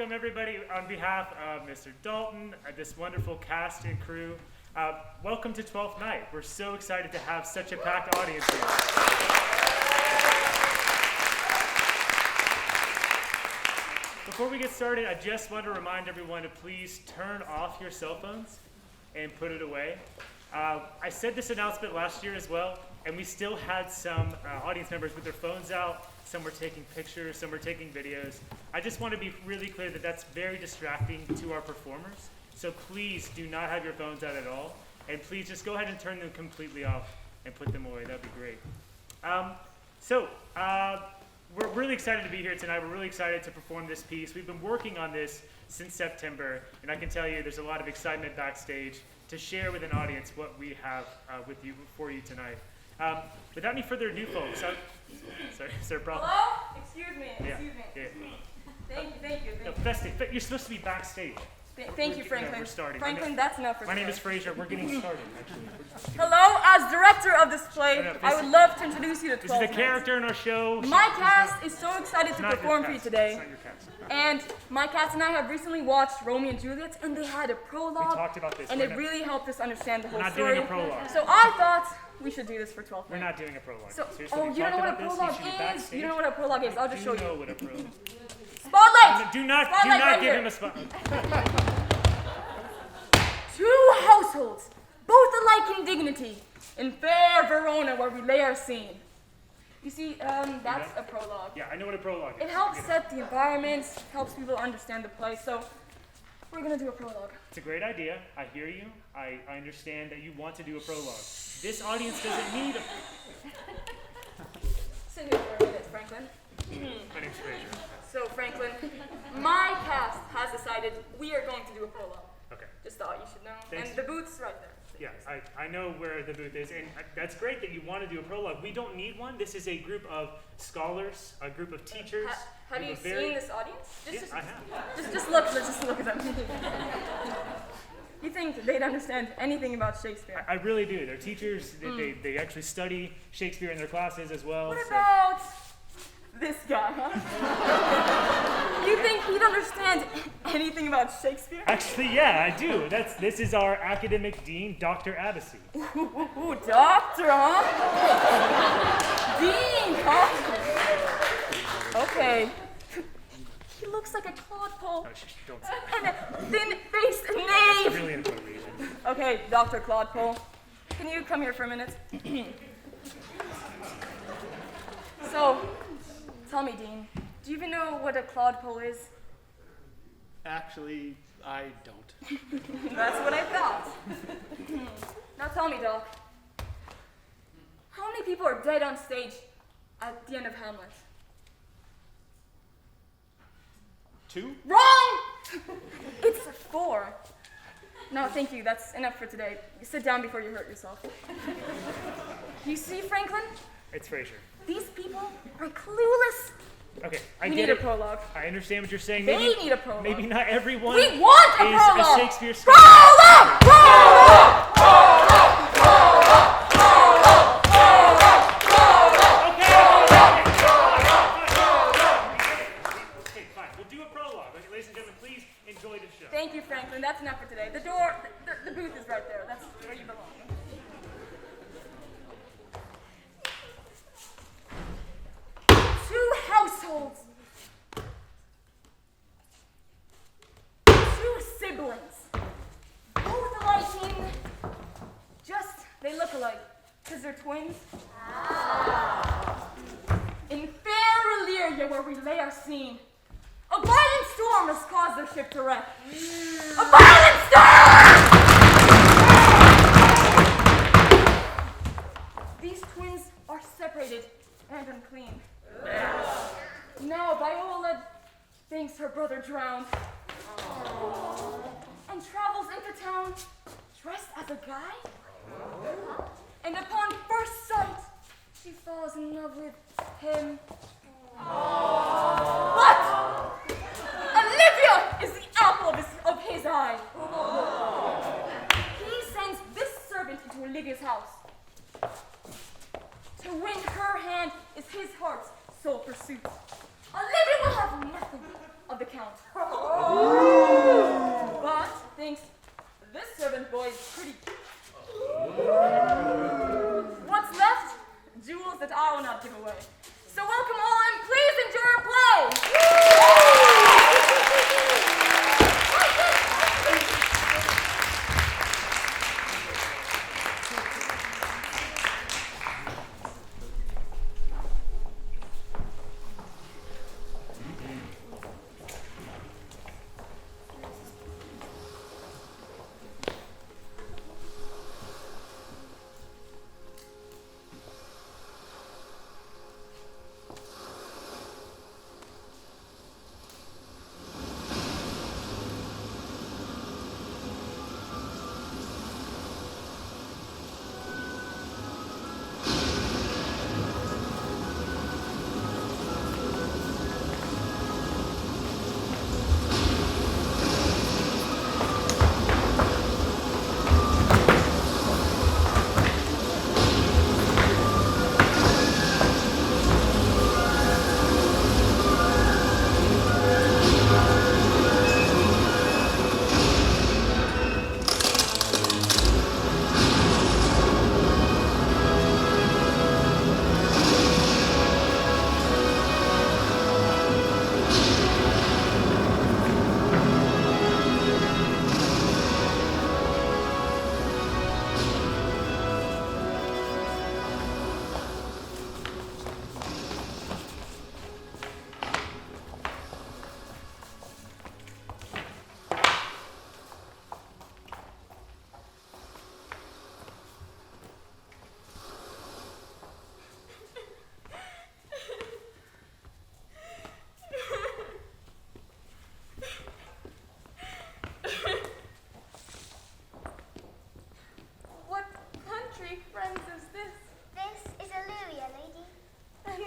welcome everybody on behalf of Mr. Dalton, this wonderful cast and crew. Welcome to 12th Night. We're so excited to have such a packed audience here. Before we get started, I just want to remind everyone to please turn off your cell phones and put it away. I said this announcement last year as well, and we still had some audience members with their phones out. Some were taking pictures, some were taking videos. I just want to be really clear that that's very distracting to our performers. So please do not have your phones out at all. And please just go ahead and turn them completely off and put them away. That'd be great. We're really excited to be here tonight. We're really excited to perform this piece. We've been working on this since September, and I can tell you there's a lot of excitement backstage to share with an audience what we have for you tonight. Without any further ado, folks, sorry, is there a problem? Hello? Excuse me. Yeah. Thank you. No, festive. You're supposed to be backstage. Thank you, Franklin. We're starting. Franklin, that's enough for My today. name is Frazier. We're getting started, actually. Hello, as director of this play, I would love to introduce you to This 12 is a character in our show. My cast is so excited to Not your perform for you cast. today. It's not your cast. And my cast and I have recently watched Romeo and Juliet, and they had a prologue. We talked about this. And it really helped us understand the whole We're not story. doing a prologue. So I thought we should do this for 12 We're Night. not doing a prologue. So, Seriously, oh, we you don't know talked what a about this. prologue should be is? backstage. You don't know what a prologue is? I'll just show I do know you. what a prologue is. Spotlight! Do not right give here. him a spot. Two households, both alike in dignity, in fair Verona where we lay our scene. You see, that's a prologue. Yeah, I know what a prologue is. It helps set the environment, helps people understand the play, so we're gonna do a prologue. It's a great idea. I hear you. I understand that you want to do a prologue. This audience doesn't need a... Sit here for a minute, Franklin. My name's Frazier. So, Franklin, my cast has decided we are going to do a prologue. Okay. Just thought you should know. Thanks. And the booth's right there. Yeah, I know where the booth is, and that's great that you want to do a prologue. We don't need one. This is a group of scholars, a group of teachers. Have you seen this audience? Yes, I have. Just look at them. You think they'd understand anything about Shakespeare? I really do. They're teachers. They actually study Shakespeare in their classes as well. What about this guy, huh? You think he'd understand anything about Shakespeare? Actually, yeah, I do. This is our academic dean, Dr. Abbasi. Ooh, doctor, huh? Dean, huh? Okay. He looks like a clodpole. Oh, don't say that. And a thin-faced That's knave. really inappropriate. Okay, Dr. Clodpole, can you come here for a minute? So, tell me, Dean, do you even know what a clodpole is? Actually, I don't. That's what I thought. Now tell me, Doc, how many people are dead on stage at the end of Hamlet? 2? Wrong! It's 4. No, thank you. That's enough for today. Sit down before you hurt yourself. You see, Franklin? It's Frazier. These people are clueless. Okay, I We get need it. a prologue. I understand what you're saying. They Maybe, need a prologue. maybe not everyone We want a is prologue. a Shakespeare scholar. Prologue! Prologue! Okay, fine. We'll do a prologue. Okay, ladies and gentlemen, please enjoy the show. Thank you, Franklin. That's enough for today. The booth is right there. That's where you belong. Two households. Two siblings. Both alike in... they look alike. Because they're twins. In fair Illyria, where we lay our scene, a violent storm has caused their ship to wreck. A violent storm! These twins are separated and unclean. Now Viola thinks her brother drowned and travels into town dressed as a guy. And upon first sight, she falls in love with him. But Olivia is the apple of his eye. He sends this servant into Olivia's house. To win her hand is his heart's sole pursuit. Olivia will have nothing of the count. But thinks this servant boy is pretty cute. What's left? Jewels that I will not give away. So welcome all and please enjoy our play!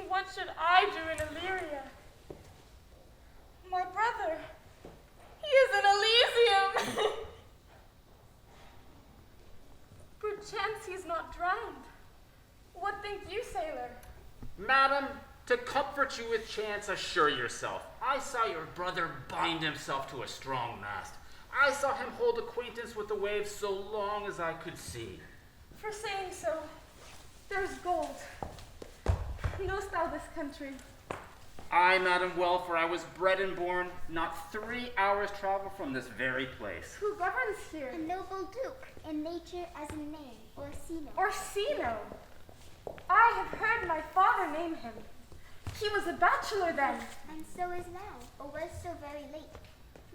What should I do in Illyria? My brother, he is in Elysium. Perchance he's not drowned. What think you, sailor? Madam, to comfort you with chance, assure yourself. I saw your brother bind himself to a strong mast. I saw him hold acquaintance with the waves so long as I could see. For saying so, there's gold. Knowest thou this country? Aye, madam, well, for I was bred and born not 3 hours' travel from this very place. Who governs here? A noble duke, in nature as in name, Orsino. Orsino. I have heard my father name him. He was a bachelor then. And so is now, or was so very late.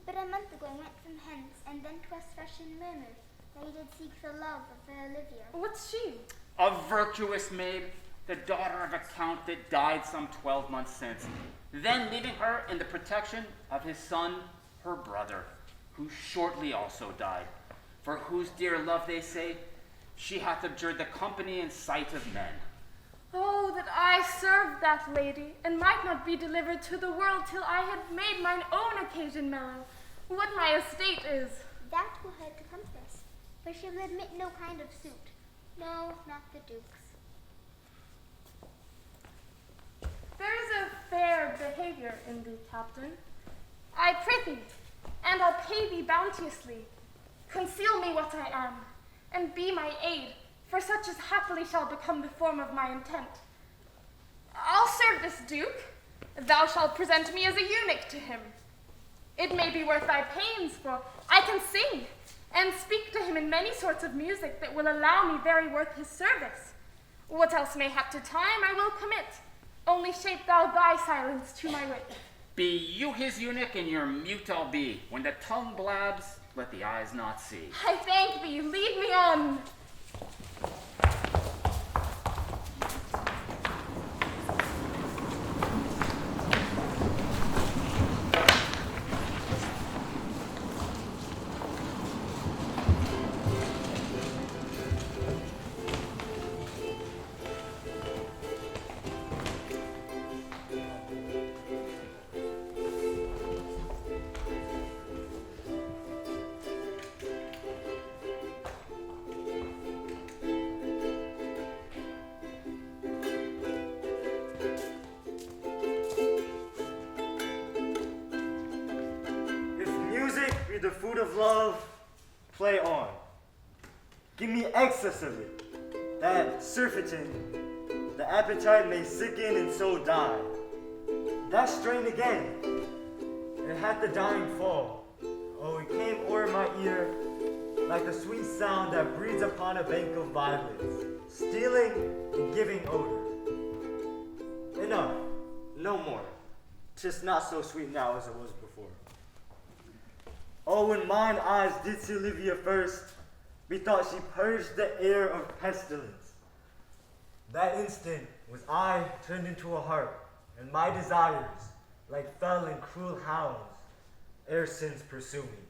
But a month ago went from hence, and then 'twas fresh and murmured that he did seek the love of fair Olivia. What's she? A virtuous maid, the daughter of a count that died some 12 months since, then leaving her in the protection of his son, her brother, who shortly also died, for whose dear love, they say, she hath abjured the company and sight of men. Oh, that I served that lady, and might not be delivered to the world till I had made mine own occasion mellow, what my estate is. That will her to compass, for she will admit no kind of suit. No, not the duke's. There is a fair behavior in thee, captain. I pray thee, and I'll pay thee bounteously. Conceal me what I am, and be my aid, for such as happily shall become the form of my intent. I'll serve this duke. Thou shalt present me as a eunuch to him. It may be worth thy pains, for I can sing, and speak to him in many sorts of music that will allow me very worth his service. What else mayhap to time I will commit. Only shape thou thy silence to my wit. Be you his eunuch, and your mute I'll be. When the tongue blabs, let the eyes not see. I thank thee, lead me on. the food of love, play on. Give me excess of it, that surfeiting, the appetite may sicken and so die. That strain again, and hath the dying fall. Oh, it came o'er my ear like the sweet sound that breeds upon a bank of violets, stealing and giving odor. Enough, no more. 'Tis not so sweet now as it was before. Oh, when mine eyes did see Olivia first, methought she purged the air of pestilence. That instant was I turned into a harp, and my desires, like fell and cruel hounds, ere sins pursue me.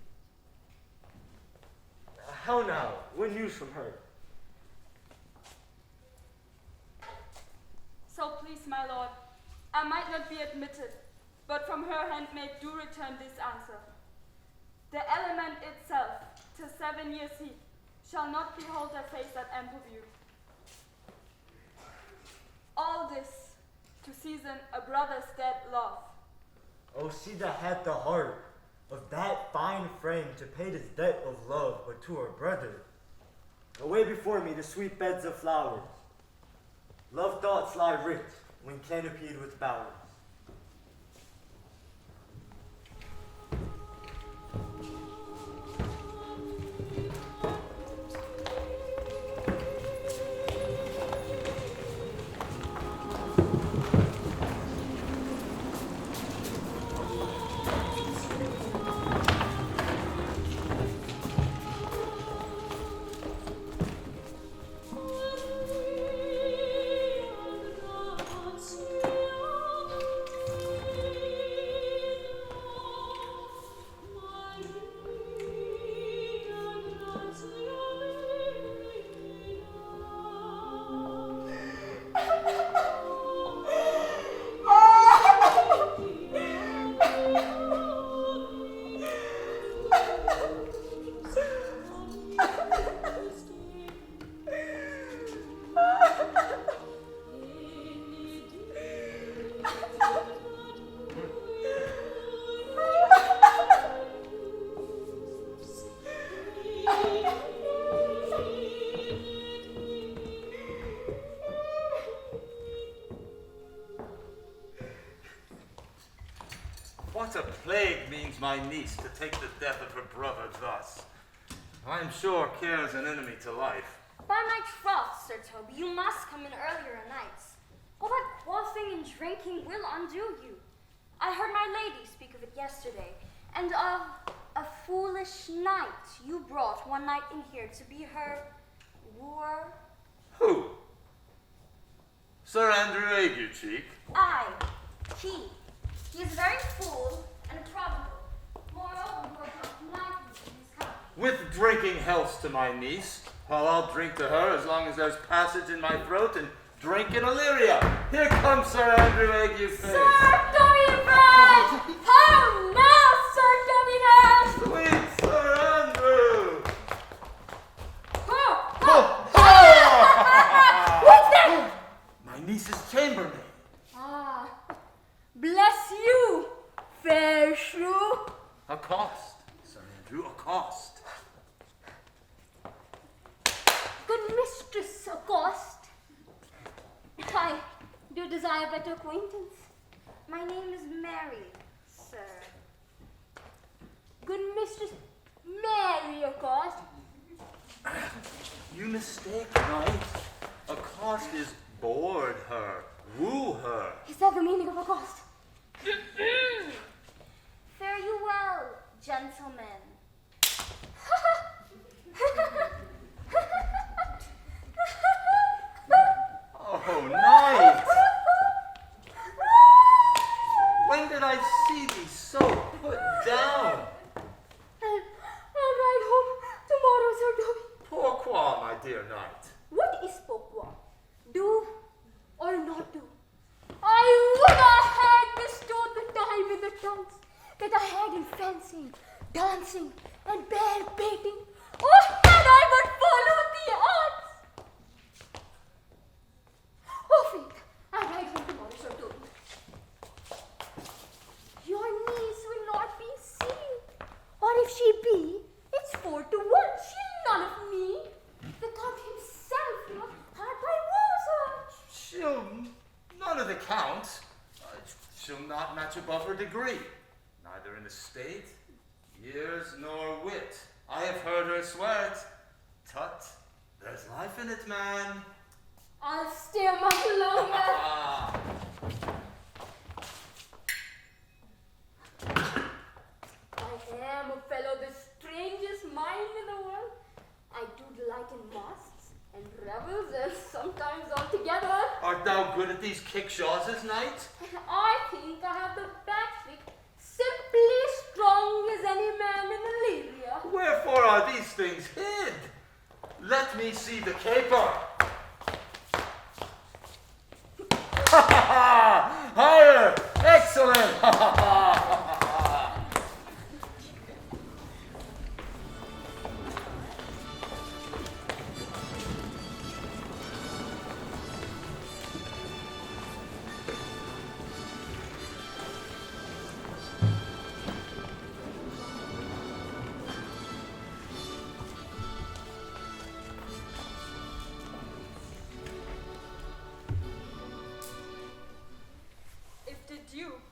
How now? What news from her? So please, my lord, I might not be admitted, but from her handmaid do return this answer. The element itself, to 7 years heat, shall not behold her face at ample view. All this to season a brother's dead love. Oh, she that had the heart of that fine frame to pay this debt of love but to her brother. Away before me the sweet beds of flowers. Love thoughts lie rich when canopied with bowers. What a plague means my niece to take the death of her brother thus? I am sure care's an enemy to life. By my troth, Sir Toby, you must come in earlier nights. All that quaffing and drinking will undo you. I heard my lady speak of it yesterday, and of a foolish knight you brought one night in here to be her wooer. Who? Sir Andrew Aguecheek? Aye, he. He is very full and probable. Moreover, you are not nightly in his company. With drinking healths to my niece, while I'll drink to her as long as there's passage in my throat and drink in Illyria. Here comes Sir Andrew Aguecheek. Sir Toby-Fred! How now, Sir Toby-Fred! Sweet Sir Andrew! What's that? My niece's chambermaid. Ah, bless you, fair shrew. Accost, Sir Andrew, accost. Good Mistress Accost. I do desire better acquaintance. My name is Mary, sir. Good Mistress Mary Accost. You mistake, knight. Accost is board her, woo her. Is that the meaning of Accost? Fare you well, gentlemen. Oh, knight! When did I see thee so put down? I'll ride home tomorrow, Sir Toby. Pourquoi, my dear knight? What is pourquoi? Do or not do? I would I had bestowed the time in the dance that I had in fencing, dancing, and bear baiting, or had I but followed the arts. Oh, faith, I ride home tomorrow, Sir Toby. Your niece will not be seen, or if she be, account, she'll not match above her degree, neither in estate, years, nor wit. I have heard her swear it. Tut, there's life in it, man. I'll stay much longer. I am a fellow the strangest mind in the world. I do delight in masks and revels and sometimes altogether. Art thou good at these kickshaws, knight? I think I have the backflip simply strong as any man in Illyria. Wherefore are these things hid? Let me see the caper. Ha ha ha! Higher! Excellent! Ha ha ha!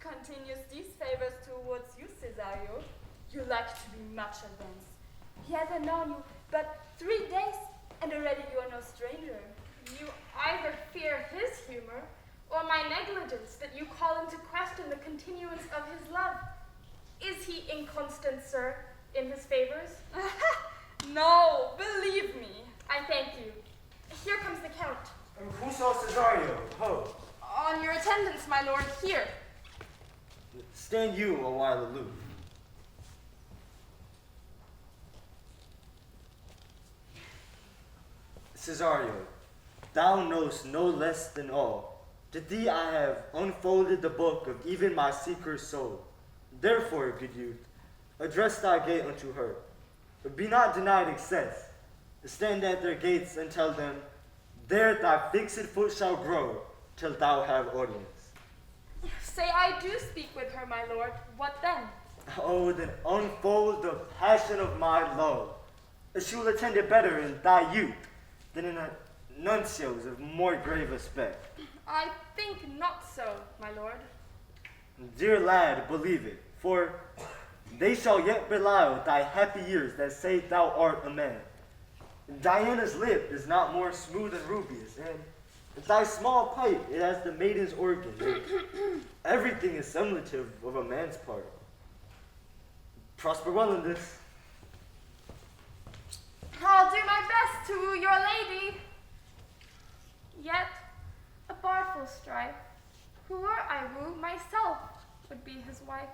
Continues these favors towards you, Cesario. You like to be much advanced. He hasn't known you but 3 days, and already you are no stranger. You either fear his humor or my negligence that you call into question the continuance of his love. Is he inconstant, sir, in his favors? No, believe me. I thank you. Here comes the Count. Who saw Cesario? Ho! On your attendance, my lord, here. Stand you a while aloof. Cesario, thou knowest no less than all. To thee I have unfolded the book of even my secret soul. Therefore, good youth, address thy gate unto her. But be not denied access. Stand at their gates and tell them, there thy fixed foot shall grow till thou have audience. Say I do speak with her, my lord. What then? Oh, then unfold the passion of my love. She will attend it better in thy youth than in a nuncio's of more grave aspect. I think not so, my lord. Dear lad, believe it, for they shall yet belie thy happy years that say thou art a man. Diana's lip is not more smooth and rubious, and thy small pipe, it has the maiden's organ. Everything is simulative of a man's part. Prosper well in this. I'll do my best to woo your lady. Yet, a barful strife. Who were I woo, myself would be his wife.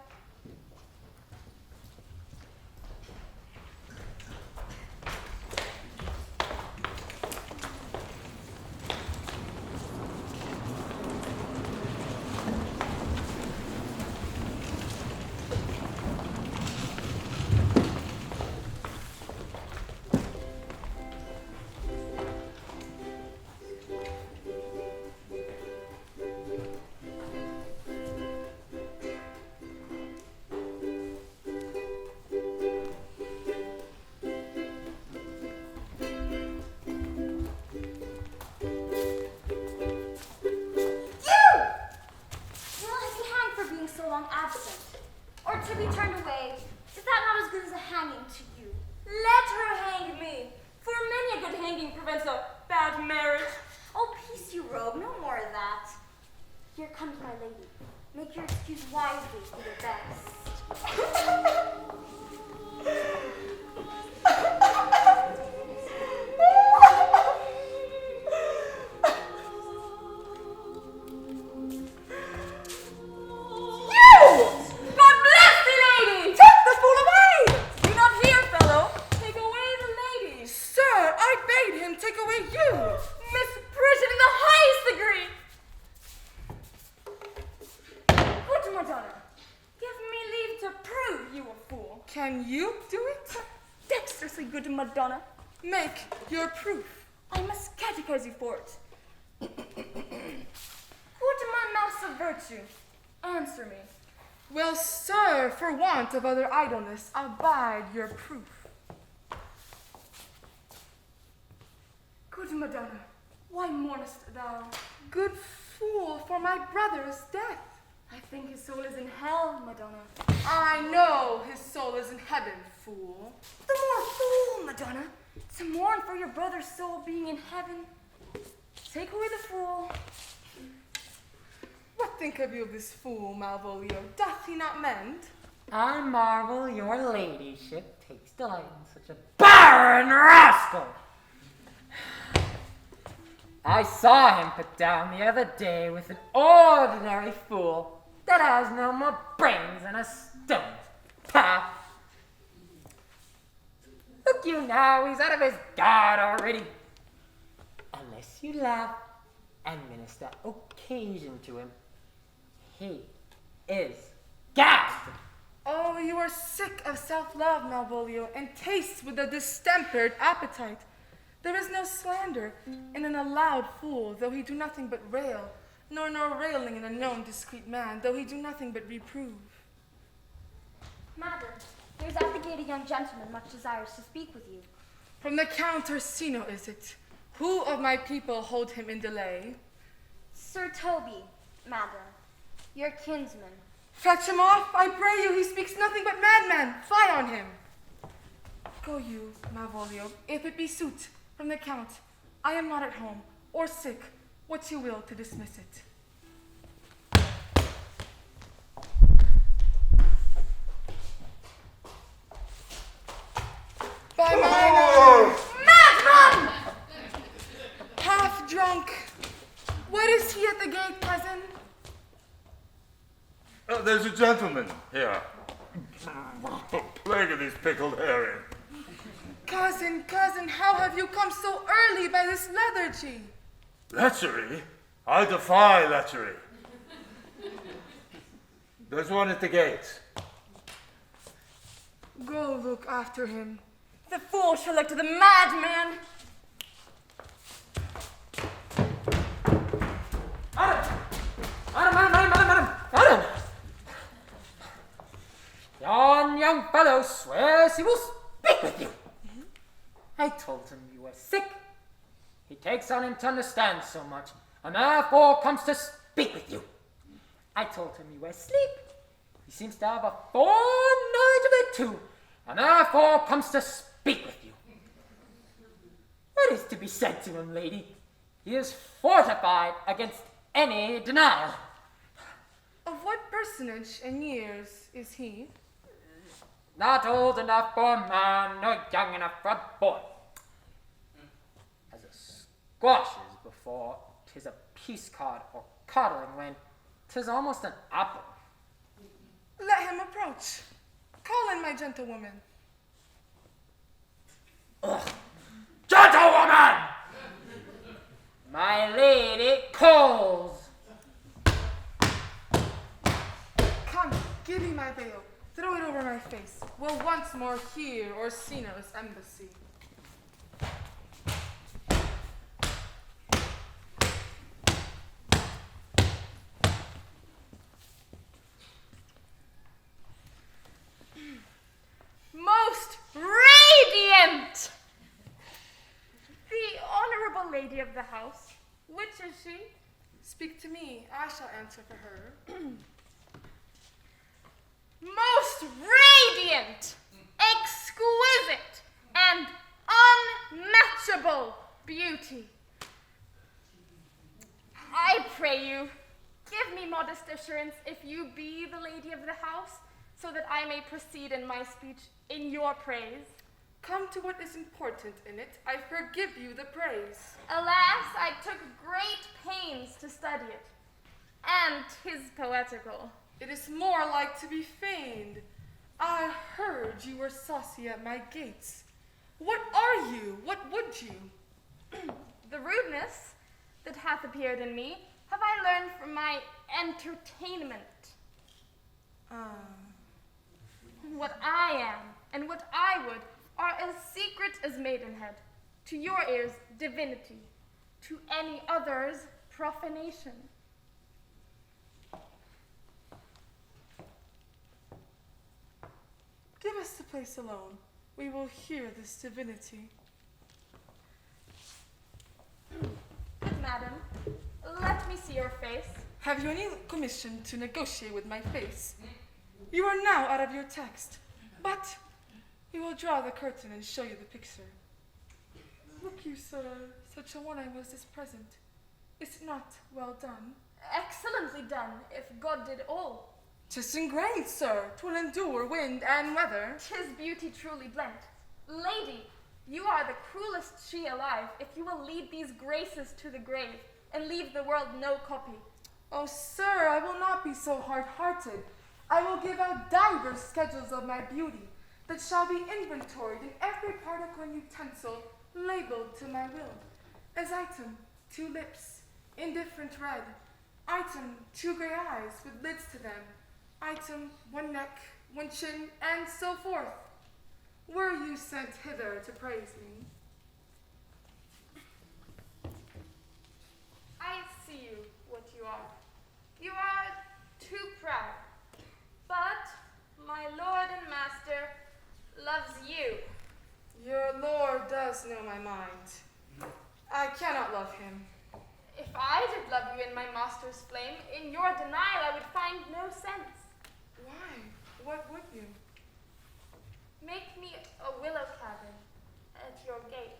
Can you do it? Dexterously good Madonna. Make your proof. I must catechize you for it. Would my mouse of virtue answer me? Well, sir, for want of other idleness, abide your proof. Good Madonna, why mournest thou? Good fool for my brother's death. I think his soul is in hell, Madonna. I know his soul is in heaven, fool. The more fool, Madonna, to mourn for your brother's soul being in heaven. Take away the fool. What think of you of this fool, Malvolio? Doth he not mend? I marvel your ladyship takes delight in such a barren rascal. I saw him put down the other day with an ordinary fool that has no more brains than a stone. Pah! Look you now, he's out of his guard already. Unless you laugh and minister occasion to him, he is gagged. Oh, you are sick of self-love, Malvolio, and taste with a distempered appetite. There is no slander in an allowed fool, though he do nothing but rail, nor railing in a known discreet man, though he do nothing but reprove. Madam, there's at the gate a young gentleman much desires to speak with you. From the Count Orsino is it? Who of my people hold him in delay? Sir Toby, madam, your kinsman. Fetch him off, I pray you, he speaks nothing but madman. Fly on him. Go you, Malvolio, if it be suit from the Count. I am not at home, or sick, what you will to dismiss it. By mine madman! Half drunk. What is he at the gate, cousin? Oh, there's a gentleman here. Plague of these pickled herring. Cousin, how have you come so early by this lethargy? Lechery? I defy lechery. There's one at the gate. Go look after him. The fool shall look to the madman. Adam! Yon young fellow swears he will speak with you. I told him you were sick. He takes on him to understand so much, and therefore comes to speak with you. I told him you were asleep. He seems to have a foreknowledge of it too, and therefore comes to speak with you. What is to be said to him, lady? He is fortified against any denial. Of what personage and years is he? Not old enough for a man, nor young enough for a boy. As a squashes before 'tis a peace card or coddling when 'tis almost an apple. Let him approach. Call in my gentlewoman. Ugh. Gentlewoman! My lady calls. Come, give me my veil. Throw it over my face. We'll once more hear Orsino's embassy. Most radiant! The honorable lady of the house. Which is she? Speak to me. I shall answer for her. Most radiant, exquisite, and unmatchable beauty. I pray you, give me modest assurance if you be the lady of the house, so that I may proceed in my speech in your praise. Come to what is important in it. I forgive you the praise. Alas, I took great pains to study it, and 'tis poetical. It is more like to be feigned. I heard you were saucy at my gates. What are you? What would you? The rudeness that hath appeared in me have I learned from my entertainment. What I am and what I would are as secret as maidenhead. To your ears, divinity. To any other's, profanation. Give us the place alone. We will hear this divinity. Good madam, let me see see your face. Have you any commission to negotiate with my face? You are now out of your text, but we will draw the curtain and show you the picture. Look you, sir, such a one I was this present. Is it not well done? Excellently done, if God did all. 'Tis ingrained, sir, 'twill endure wind and weather. 'Tis beauty truly blent. Lady, you are the cruelest she alive, if you will lead these graces to the grave, and leave the world no copy. Oh, sir, I will not be so hard-hearted. I will give out divers schedules of my beauty, that shall be inventoried in every particle and utensil, labeled to my will. As item, 2 lips, indifferent red. Item, 2 gray eyes with lids to them. Item, 1 neck, 1 chin, and so forth. Were you sent hither to praise me? I see you, what you are. You are too proud. But my lord and master loves you. Your lord does know my mind. I cannot love him. If I did love you in my master's flame, in your denial I would find no sense. Why? What would you? Make me a willow cabin at your gate,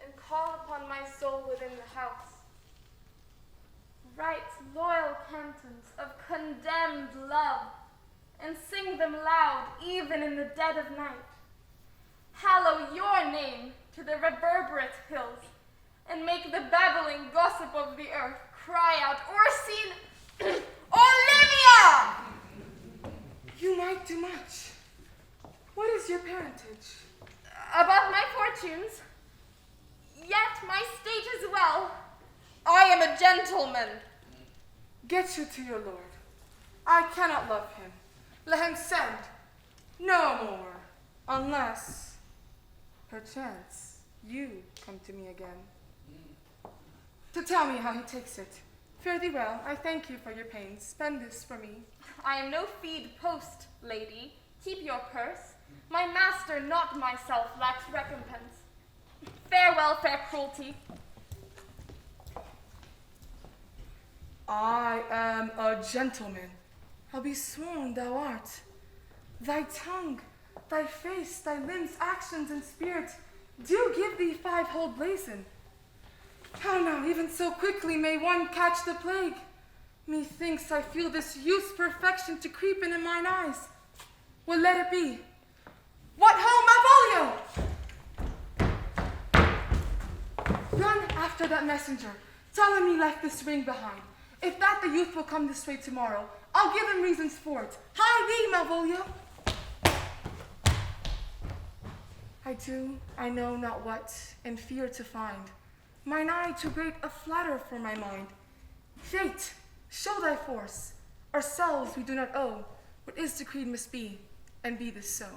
and call upon my soul within the house. Write loyal cantons of condemned love, and sing them loud even in the dead of night. Hallow your name to the reverberate hills, and make the babbling gossip of the earth cry out, Orsino, Olivia! You might do much. What is your parentage? Above my fortunes, yet my state is well. I am a gentleman. Get you to your lord. I cannot love him. Let him send. No more. Unless, perchance, you come to me again. To tell me how he takes it. Fare thee well. I thank you for your pains. Spend this for me. I am no feed post, lady. Keep your purse. My master, not myself, lacks recompense. Farewell, fair cruelty. I am a gentleman. I'll be sworn thou art. Thy tongue, thy face, thy limbs, actions, and spirit do give thee 5-hold blazon. How now, even so quickly may one catch the plague? Methinks I feel this youth's perfection to creep in mine eyes. Well, let it be. What ho, Malvolio! Run after that messenger. Tell him he left this ring behind. If that the youth will come this way tomorrow, I'll give him reasons for it. Hie thee, Malvolio! I know not what, and fear to find. Mine eye too great a flatter for my mind. Fate, show thy force. Ourselves we do not owe. What is decreed must be, and be this so.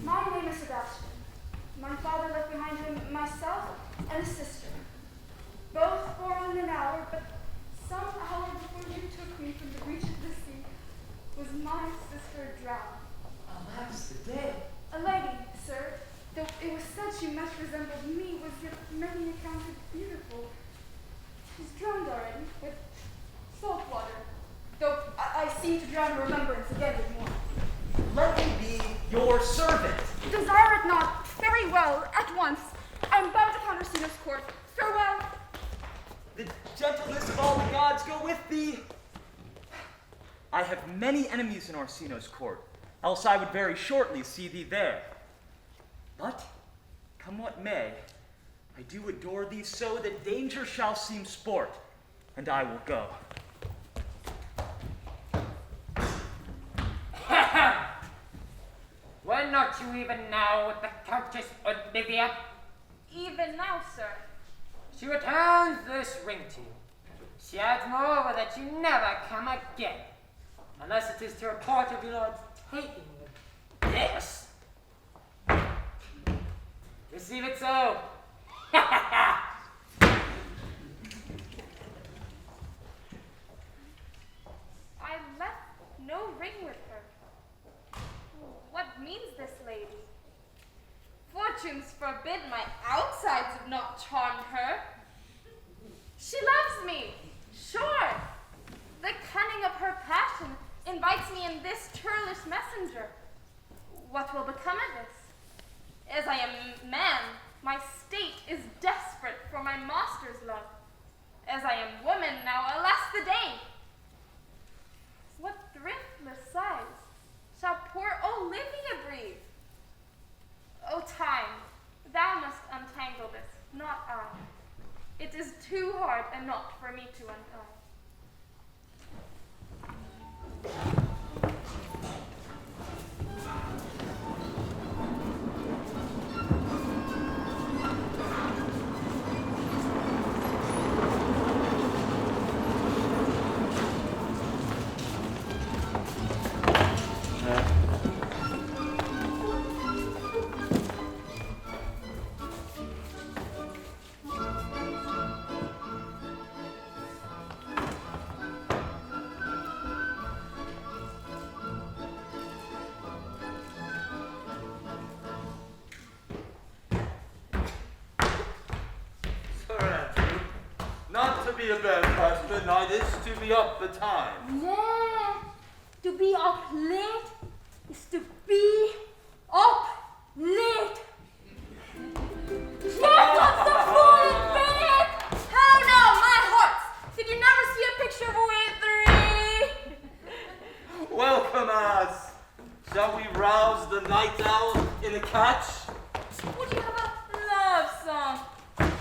My name is Sebastian. My father left behind him myself and a sister. Both born in an hour, but some hour before you took me from the reach of the sea, was my sister drowned. Alas, the day. A lady, sir, though it was said she much resembled me, was yet many accounted beautiful. She's drowned already with salt water, though I seem to drown her remembrance again with more. Let me be your servant. Desire it not. Very well, at once. I am bound to Count Orsino's court. Farewell. The gentleness of all the gods go with thee. I have many enemies in Orsino's court, else I would very shortly see thee there. But, come what may, I do adore thee so that danger shall seem sport, and I will go. not you even now with the Countess Olivia? Even now, sir. She returns this ring to you. She adds moreover that you never come again, unless it is to report of your lord's taking this. Receive it so. I left no ring with her. What means this lady? Fortunes forbid my outsides have not charmed her. She loves me, sure. The cunning of her passion invites me in this churlish messenger. What will become of this? As I am man, my state is desperate for my master's love. As I am woman now, alas the day! What thriftless sighs shall poor Olivia breathe? O time, thou must untangle this, not I. It is too hard a knot for me to untie. Be a bed past midnight is to be up betimes. Yeah, to be up late is to be up late. Yes, that's the full bed. How now, my hearts? Did you never see a picture of we three? Welcome us. Shall we rouse the night owl in a catch? Would you have a love song?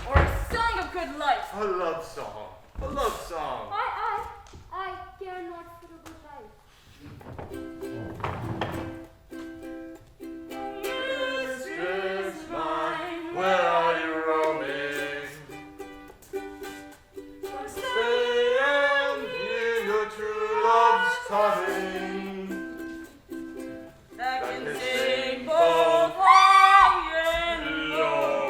Or a song of good life? A love song. A love song. I care not for the good life. Mistress mine, where are you roaming? Stay and hear your true love's coming. That can sing both high and low.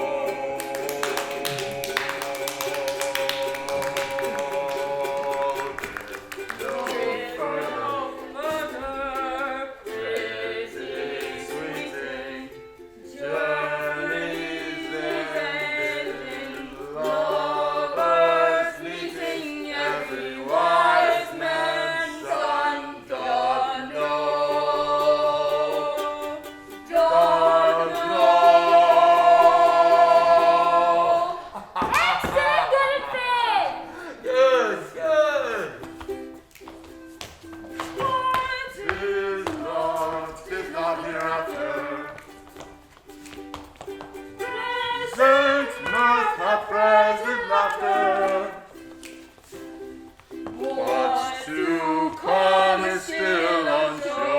What's to come is still unsure.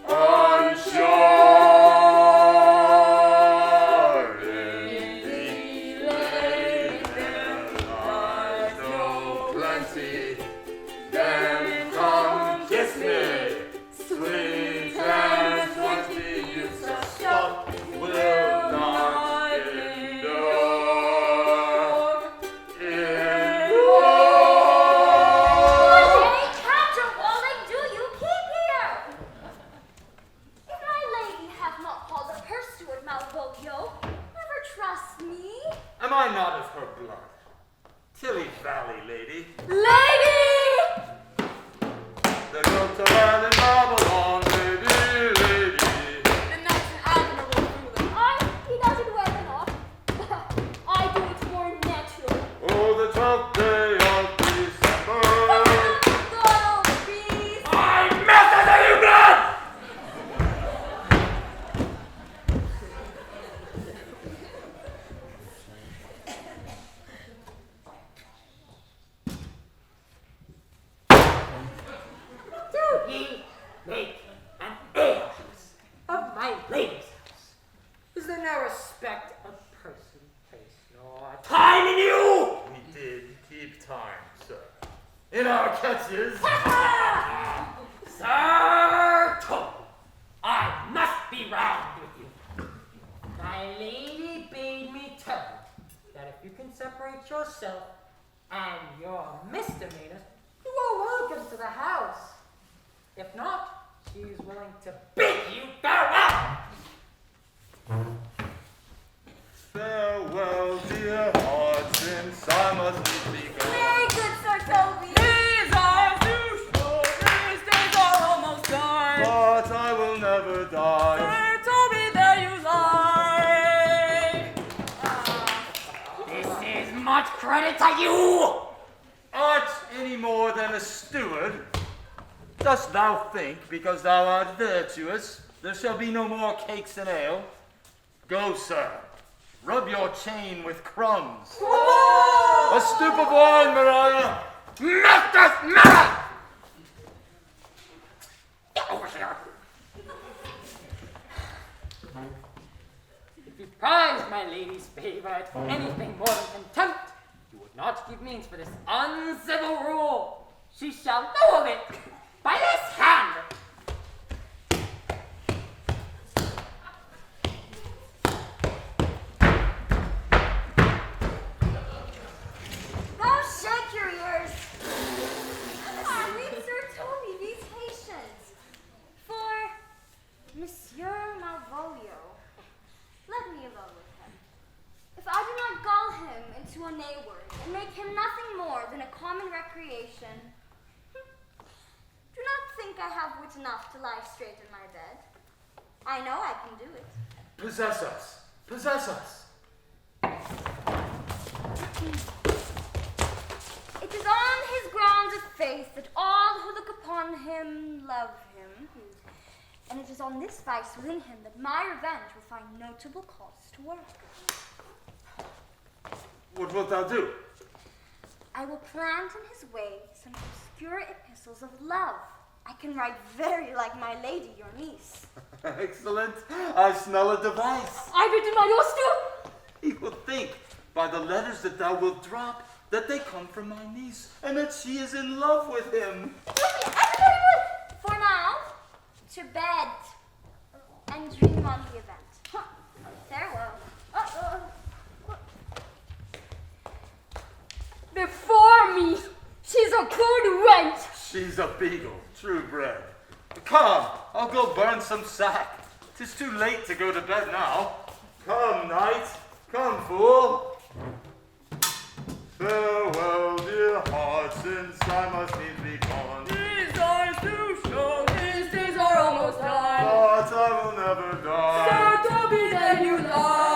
Unsure. Indeed, lady, there lies no plenty. Then come kiss me, sweet and 20 youths of stock will not endure. Counterwalling do you keep here? If my lady have not called a purse steward Malvolio, never trust me. Am I not of her blood? Tilly Valley, lady. Lady! The goat to land in Babylon, lady, lady. And that's an admirable ruler. He does it well enough. I do it more natural. Oh, the 12th day of December. Go, beast! I melted the new blood! Do ye time, sir. In our catches. Sir Toby, I must be round with you. My lady bade me tell you that if you can separate yourself and your misdemeanors, you are welcome to the house. If not, she is willing to bid you farewell. Farewell, dear heart, since I must needs be gone. Very good, Sir Toby. These eyes do show these days are almost done. But I will never die. Sir Toby, there you lie. This is much credit to you. Art any more than a steward? Dost thou think, because thou art virtuous, there shall be no more cakes and ale? Go, sir. Rub your chain with crumbs. A stoop of wine, Maria. Mistress Mary! Get over here. If you prize my lady's favor at anything more than contempt, you would not give means for this uncivil rule. She shall know of it by this hand. Now shake your ears. Sweet Sir Toby, be patient. For Monsieur Malvolio, let me alone with him. If I do not gull him into a nay word and make him nothing more than a common recreation, do not think I have wit enough to lie straight in my bed. I know I can do it. Possess us. Possess us. It is on his grounds of faith that all who look upon him love him, and it is on this vice within him that my revenge will find notable cause to work. What wilt thou do? I will plant in his way some obscure epistles of love. I can write very like my lady, your niece. Excellent. I smell a device. I written my yours too. He will think, by the letters that thou wilt drop, that they come from my niece, and that she is in love with him. For now, to bed and dream on the event. Farewell. Before me, she's a good wench. She's a beagle, true bred. Come, I'll go burn some sack. 'Tis too late to go to bed now. Come, knight. Come, fool. Farewell, dear heart, since I must needs be gone. These eyes do show these days are almost done. But I will never die. Sir Toby, there you lie.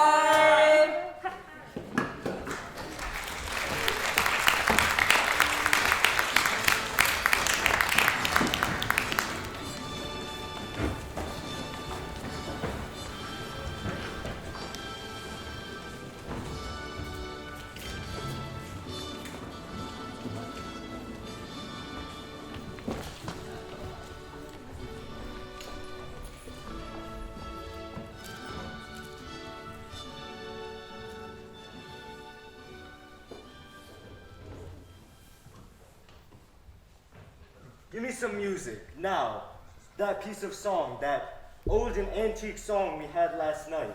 Give me some music, now. That piece of song, that old and antique song we had last night.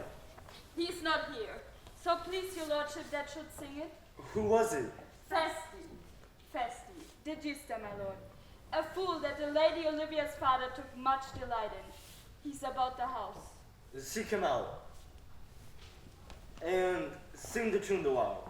He's not here. So please, your lordship, that should sing it. Who was it? Festi, the Gister, my lord. A fool that the lady Olivia's father took much delight in. He's about the house. Seek him out. And sing the tune the while.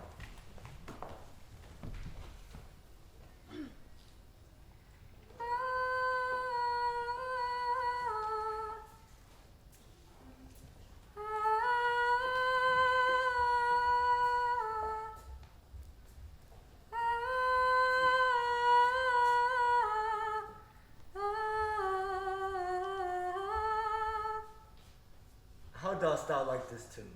How dost thou like this tune?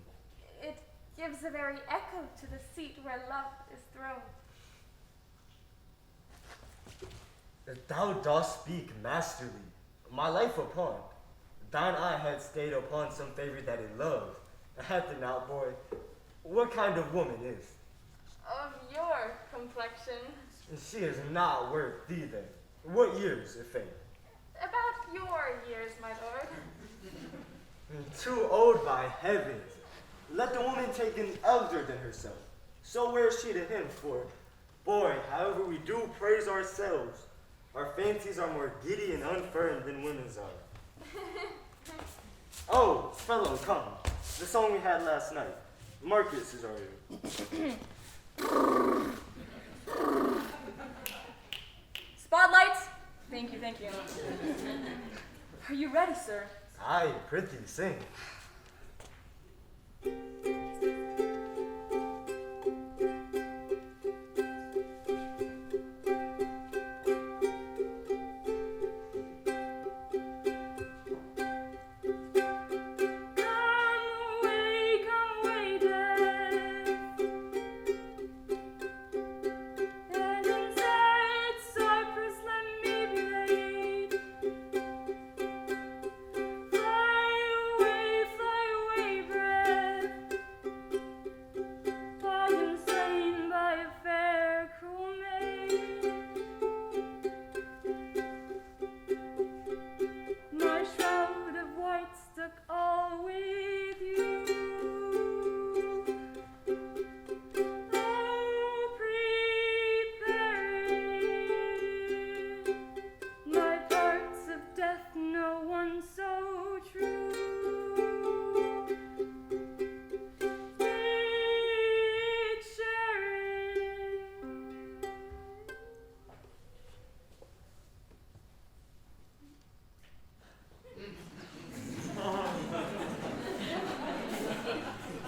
It gives a very echo to the seat where love is throned. Thou dost speak masterly. My life upon. Thine eye had stayed upon some favor that it loved. At the now, boy, what kind of woman is? Of your complexion. She is not worth either. What years, if any? About your years, my lord. Too old by heavens. Let the woman take an elder than herself. So where is she to him? For, boy, however we do praise ourselves, our fancies are more giddy and unfirm than women's are. Oh, fellow, come. The song we had last night. Marcus is already. Spotlights? Thank you, thank you. Are you ready, sir? Aye, prithee, sing.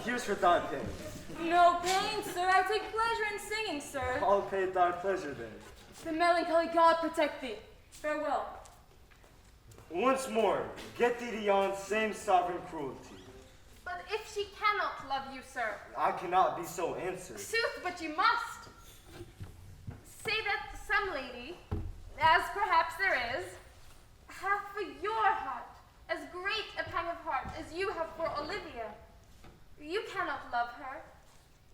Here's for thy pain. No pain, sir. I take pleasure in singing, sir. I'll pay thy pleasure then. The melancholy God protect thee. Farewell. Once more, get thee to yon same sovereign cruelty. But if she cannot love you, sir. I cannot be so answered. Sooth, but you must. Say that some lady, as perhaps there is, hath for your heart as great a pang of heart as you have for Olivia. You cannot love her.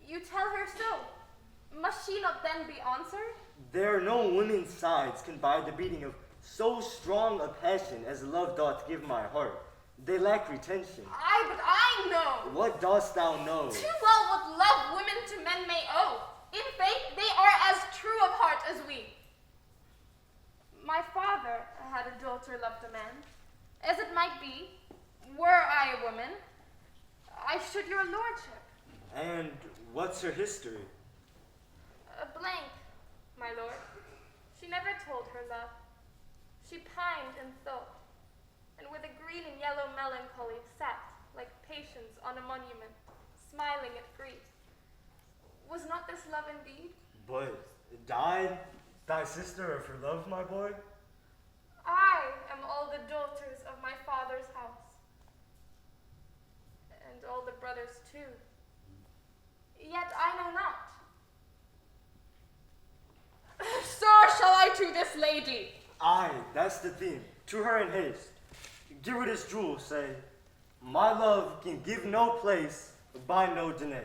You tell her so. Must she not then be answered? There are no women's sides can buy the beating of so strong a passion as love doth give my heart. They lack retention. Aye, but I know. What dost thou know? Too well what love women to men may owe. In faith, they are as true of heart as we. My father had a daughter loved a man. As it might be, were I a woman, I should your lordship. And what's her history? A blank, my lord. She never told her love. She pined and thought, and with a green and yellow melancholy sat, like patience on a monument, smiling at grief. Was not this love indeed? But died thy sister of her love, my boy? I am all the daughters of my father's house, and all the brothers too. Yet I know not. Sir, shall I to this lady? Aye, that's the theme. To her in haste. Give her this jewel, say, my love can give no place, by no denay.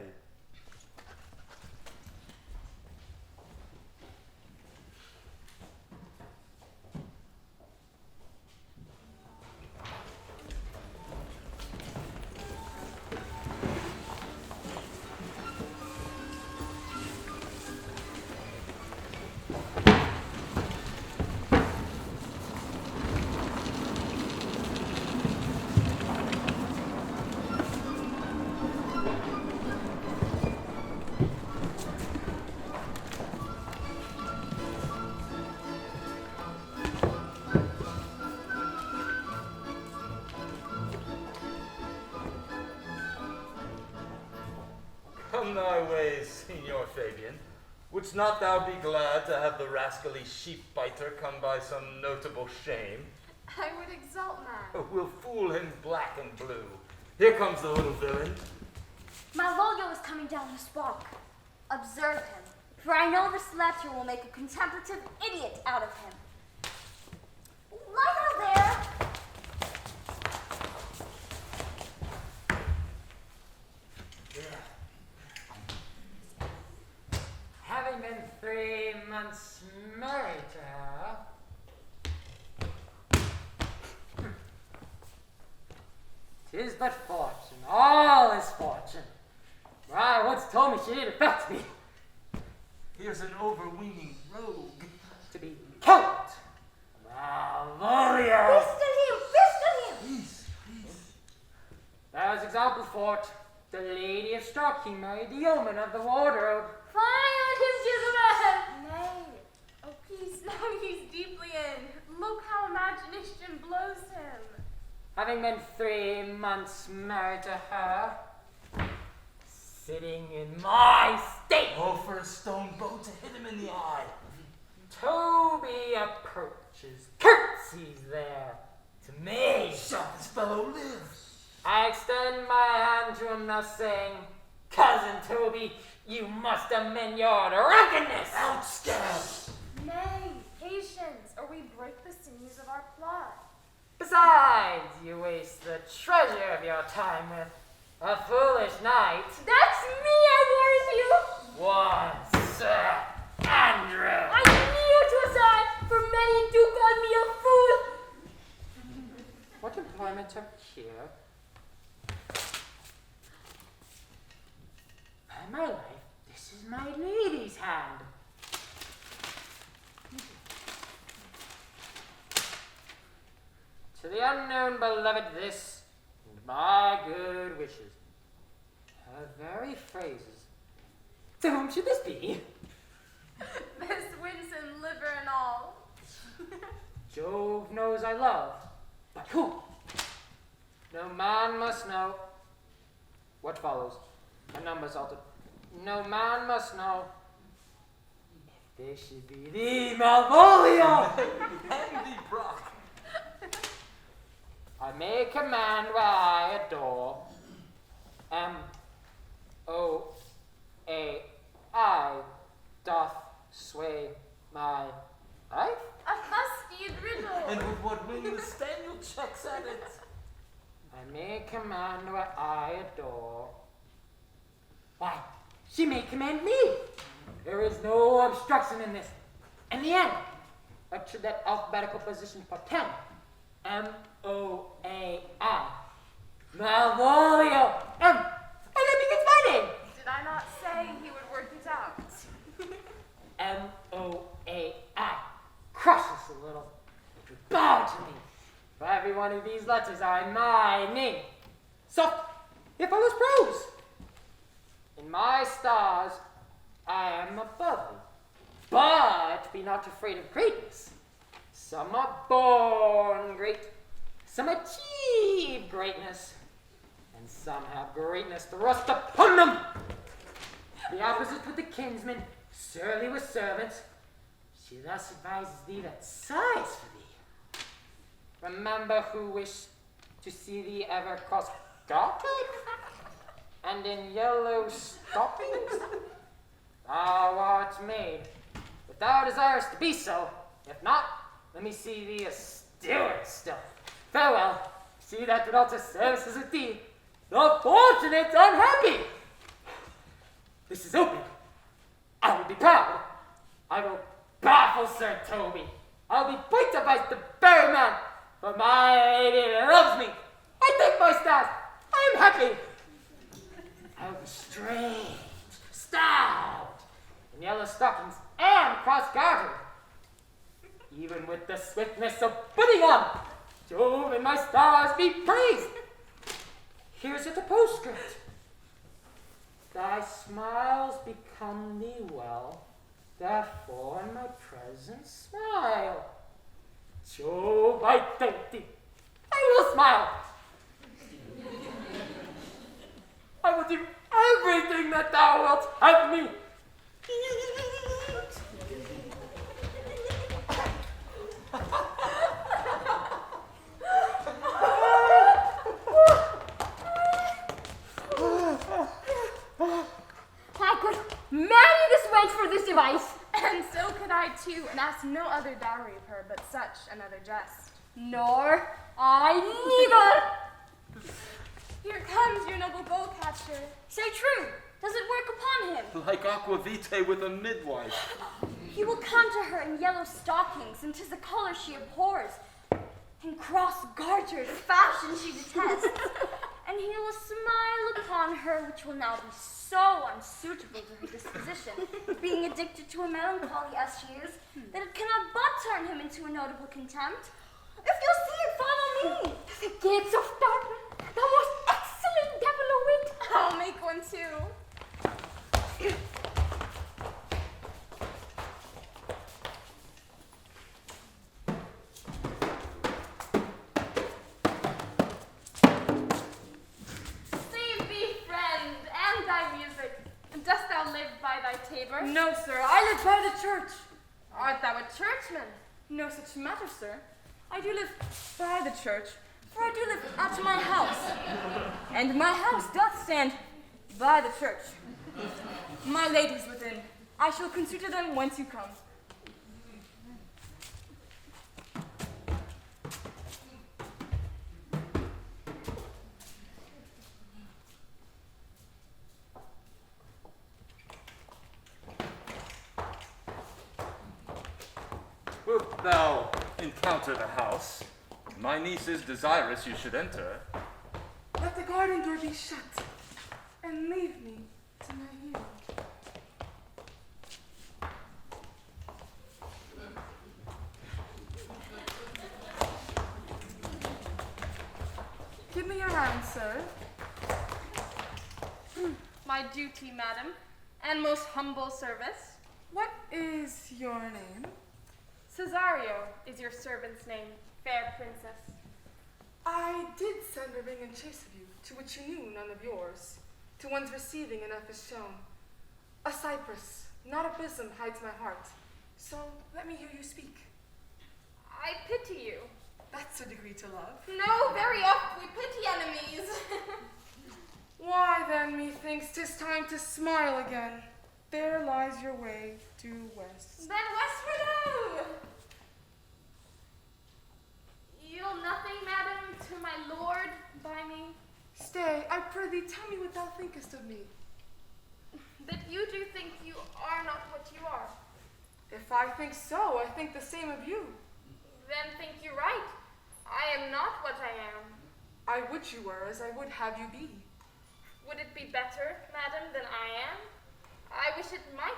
Come thy ways, Signor Fabian. Wouldst not thou be glad to have the rascally sheep-biter come by some notable shame? I would exult, man. We'll fool him black and blue. Here comes the little villain. Malvolio is coming down his walk. Observe him, for I know this letter will make a contemplative idiot out of him. Lie down there. Having been 3 months married to her. 'Tis but fortune, all is fortune. I once told me she did affect me. Here's an overweening rogue. To be killed. Malvolio. Fisted him! Please, please. There's example for it. The Lady of Stock, he married the yeoman of the wardrobe. Fire on him, Jezebel! Nay, oh peace, now he's deeply in. Look how imagination blows him. Having been 3 months married to her, sitting in my state, Oh, for a stone bow to hit him in the eye. Toby approaches, curtsies there to me. Sharpest fellow lives. I extend my hand to him, thus saying, Cousin Toby, you must amend your drunkenness. Out, scab. Nay, patience, or we break the sinews of our plot. Besides, you waste the treasure of your time with a foolish knight. That's me, I warn you! One, Sir Andrew. I knew it was I, for many do call me a fool. What employment have here? By my life, this is my lady's hand. To the unknown beloved this, and my good wishes. Her very phrases. To whom should this be? This winsome liver and all. Jove knows I love, but who? No man must know. What follows? My number's altered. No man must know. If this should be thee, Malvolio! Andy Brock. I may command where I adore. M-O-A-I doth sway my life. A fusty riddle. And with what wing the Staniel checks at it. I may command where I adore. Why, she may command me. There is no obstruction in this. In the end, what should that alphabetical position portend? M-O-A-I. Malvolio. And that begins my name. Did I not say he would work it out? M-O-A-I. Crushes a little. It would bow to me. For every one of these letters are in my name. So, here follows prose. In my stars, I am above thee. But be not afraid of greatness. Some are born great, some achieve greatness, and some have greatness thrust upon them. The opposite with the kinsman, surly with servants. She thus advises thee that sighs for thee. Remember who wished to see thee ever cross-gartered and in yellow stockings. Thou art made, but thou desirest to be so. If not, let me see thee a steward still. Farewell. See that would alter services with thee. The fortunate unhappy. This is open. I will be proud. I will baffle Sir Toby. I'll be point of vice the very man. For my lady loves me. I take my stars. I am happy. I will be strange, stout, in yellow stockings and cross-gartered. Even with the swiftness of putting on, Jove and my stars be praised. Here's it a postscript. Thy smiles become thee well, therefore in my presence smile. Jove, I thank thee. I will smile. I will do everything that thou wilt have me. I could marry this wench for this device. And so could I too, and ask no other dowry of her but such another jest. Nor I neither. Here comes your noble bow catcher. Say true, Does it work upon him? Like aquavitae with a midwife. He will come to her in yellow stockings, and 'tis a color she abhors, in cross garters, fashion she detests, and he will smile upon her, which will now be so unsuitable to her disposition, being addicted to a melancholy as she is, that it cannot but turn him into a notable contempt. If you'll see it, follow me. The gates of Dalton, the most excellent devil of wit. I'll make one too. Save thee, friend, and thy music. Dost thou live by thy tabor? No, sir, I live by the church. Art thou a churchman? No such matter, sir. I do live by the church, for I do live at my house. And my house doth stand by the church. My ladies within, I shall consider them whence you come. Wilt thou encounter the house? My niece is desirous you should enter. Let the garden door be shut, and leave me to my healing. Give me your hand, sir. My duty, madam, and most humble service. What is your name? Cesario is your servant's name, fair princess. I did send a ring in chase of you, to which you knew none of yours. To one's receiving enough is shown. A cypress, not a bosom, hides my heart. So let me hear you speak. I pity you. That's a degree to love. No, very oft we pity enemies. Why then, methinks 'tis time to smile again. There lies your way due west. Then westward O! Yield nothing, madam, to my lord by me, Stay, I prithee, tell me what thou thinkest of me. that you do think you are not what you are. If I think so, I think the same of you. Then think you right. I am not what I am. I would you were, as I would have you be. Would it be better, madam, than I am? I wish it might,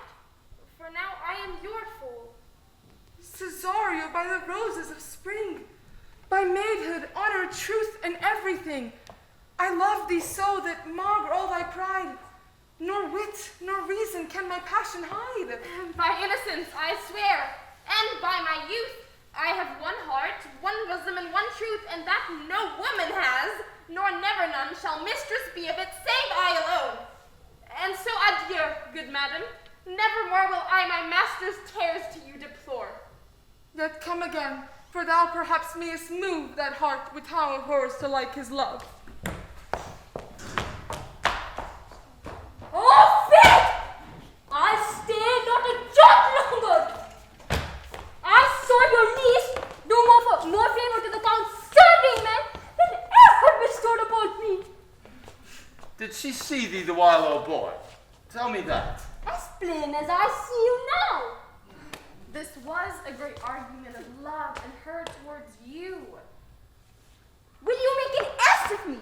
for now I am your fool. Cesario, by the roses of spring, by maidhood, honor, truth, and everything, I love thee so that maugre all thy pride. Nor wit, nor reason can my passion hide. By innocence, I swear, and by my youth, I have one heart, one bosom, and one truth, and that no woman has, nor never none shall mistress be of it, save I alone. And so adieu, good madam. Nevermore will I my master's cares to you deplore. Yet come again, for thou perhaps mayest move that heart with how of hers to like his love. Oh, fit! I stay not a jot longer. I saw your niece do more favor to the count's serving men than ever bestowed upon me. Did she see thee the while, old boy? Tell me that. As plain as I see you now. This was a great argument of love and her towards you. Will you make an ass of me?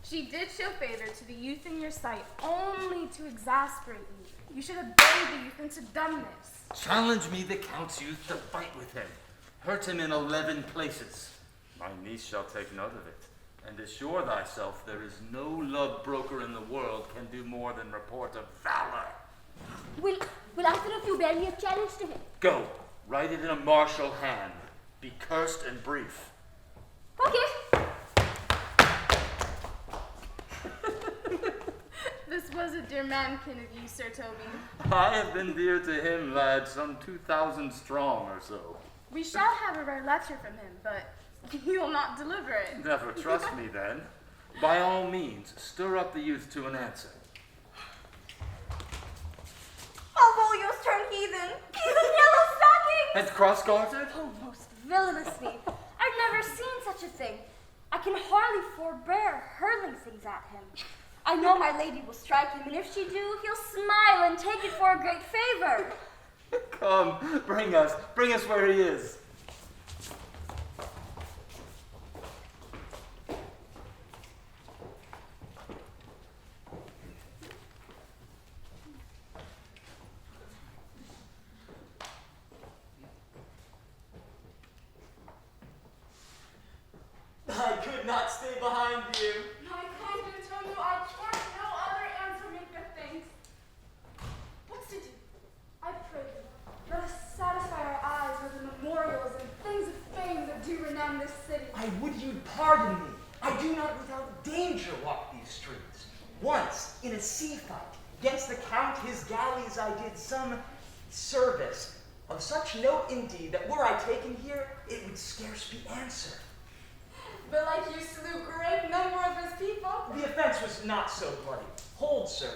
She did show favor to the youth in your sight, only to exasperate you. You should obey the youth into dumbness. Challenge me, the count's youth, to fight with him. Hurt him in 11 places. My niece shall take note of it. And assure thyself there is no love broker in the world can do more than report of valor. Will either of you bear me a challenge to him? Go, write it in a martial hand. Be cursed and brief. Okay. This was a dear mankin of you, Sir Toby. I have been dear to him, lad, some 2,000 strong or so. We shall have a rare letter from him, but he will not deliver it. Never trust me then. By all means, stir up the youth to an answer. Malvolio's turned heathen. He's in yellow stockings. And cross-gartered? Oh, most villainously. I've never seen such a thing. I can hardly forbear hurling things at him. I know my lady will strike him, and if she do, he'll smile and take it for a great favor. Come, bring us where he is. I could not stay behind you. My kind Antonio, I can't no other answer make the things. What's to do? I pray you, let us satisfy our eyes with the memorials and things of fame that do renown this city. I would you'd pardon me. I do not without danger walk these streets. Once, in a sea fight, against the Count his galleys I did some service, of such note indeed, that were I taken here, it would scarce be answered. But like you slew great number of his people. The offense was not so bloody. Hold, sir,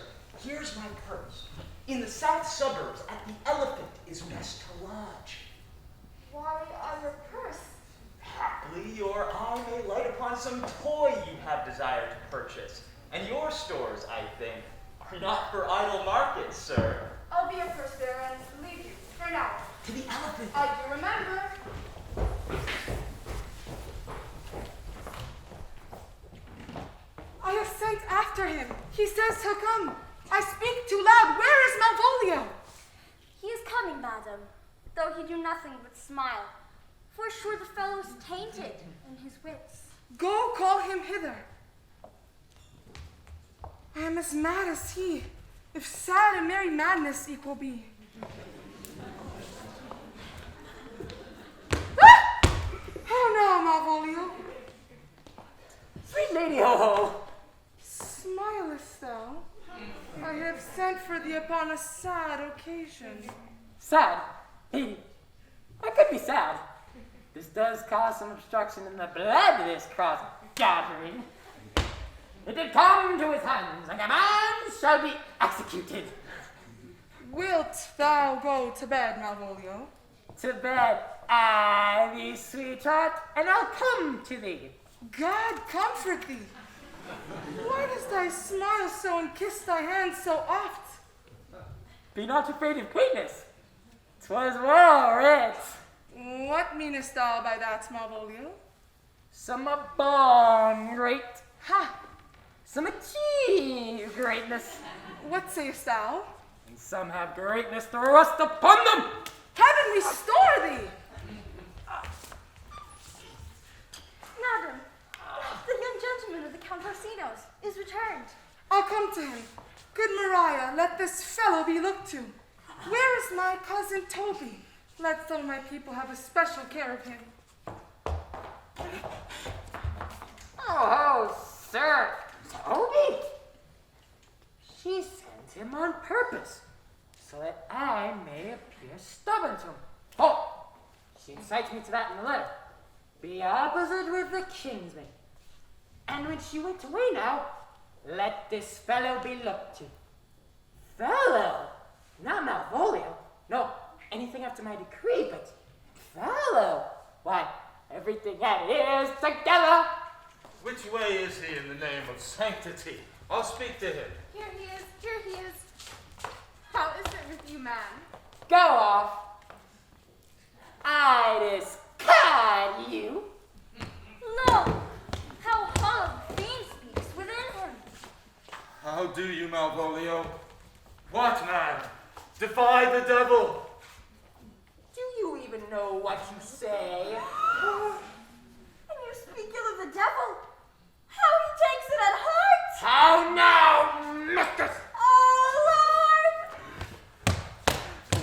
here's my purse. In the south suburbs, at the Elephant, is best to lodge. Why on your purse? Haply your eye may light upon some toy you have desire to purchase. And your stores, I think, are not for idle markets, sir. I'll be a purse bearer and leave you, for now. To the Elephant. I do remember. I have sent after him. He says he'll come. I speak too loud. Where is Malvolio? He is coming, madam, though he do nothing but smile. For sure the fellow is tainted in his wits. Go call him hither. I am as mad as he, if sad and merry madness equal be. Ah! How now, Malvolio? Sweet lady ho-ho. Smilest thou? I have sent for thee upon a sad occasion. Sad? I could be sad. This does cause some obstruction in the blood of this cross-gathering. It did come to his hands, and a man shall be executed. Wilt thou go to bed, Malvolio? To bed, I thee, sweetheart, and I'll come to thee. God comfort thee. Why dost thou smile so and kiss thy hand so oft? Be not afraid of greatness. 'Twas well writ. What meanest thou by that, Malvolio? Some are born great, Ha! some achieve greatness, What sayest thou? and some have greatness thrust upon them. Heaven restore thee! Madam, the young gentleman of the Count Orsino's is returned. I'll come to him. Good Maria, let this fellow be looked to. Where is my cousin Toby? Let some of my people have a special care of him. Oh, sir, Toby. She sent him on purpose, so that I may appear stubborn to him. Oh, she incites me to that in the letter. Be opposite with the kinsman. And when she went away now, let this fellow be looked to. Fellow? Not Malvolio. No, anything after my decree, but fellow. Why, everything that is together. Which way is he in the name of sanctity? I'll speak to him. Here he is, here he is. How is it with you, man? Go off. I discard you. Lo, how hollow the fiend speaks within him. How do you, Malvolio? What, man? Defy the devil! Do you even know what you say? And you speak ill of the devil. How he takes it at heart! How now, mistress? Oh,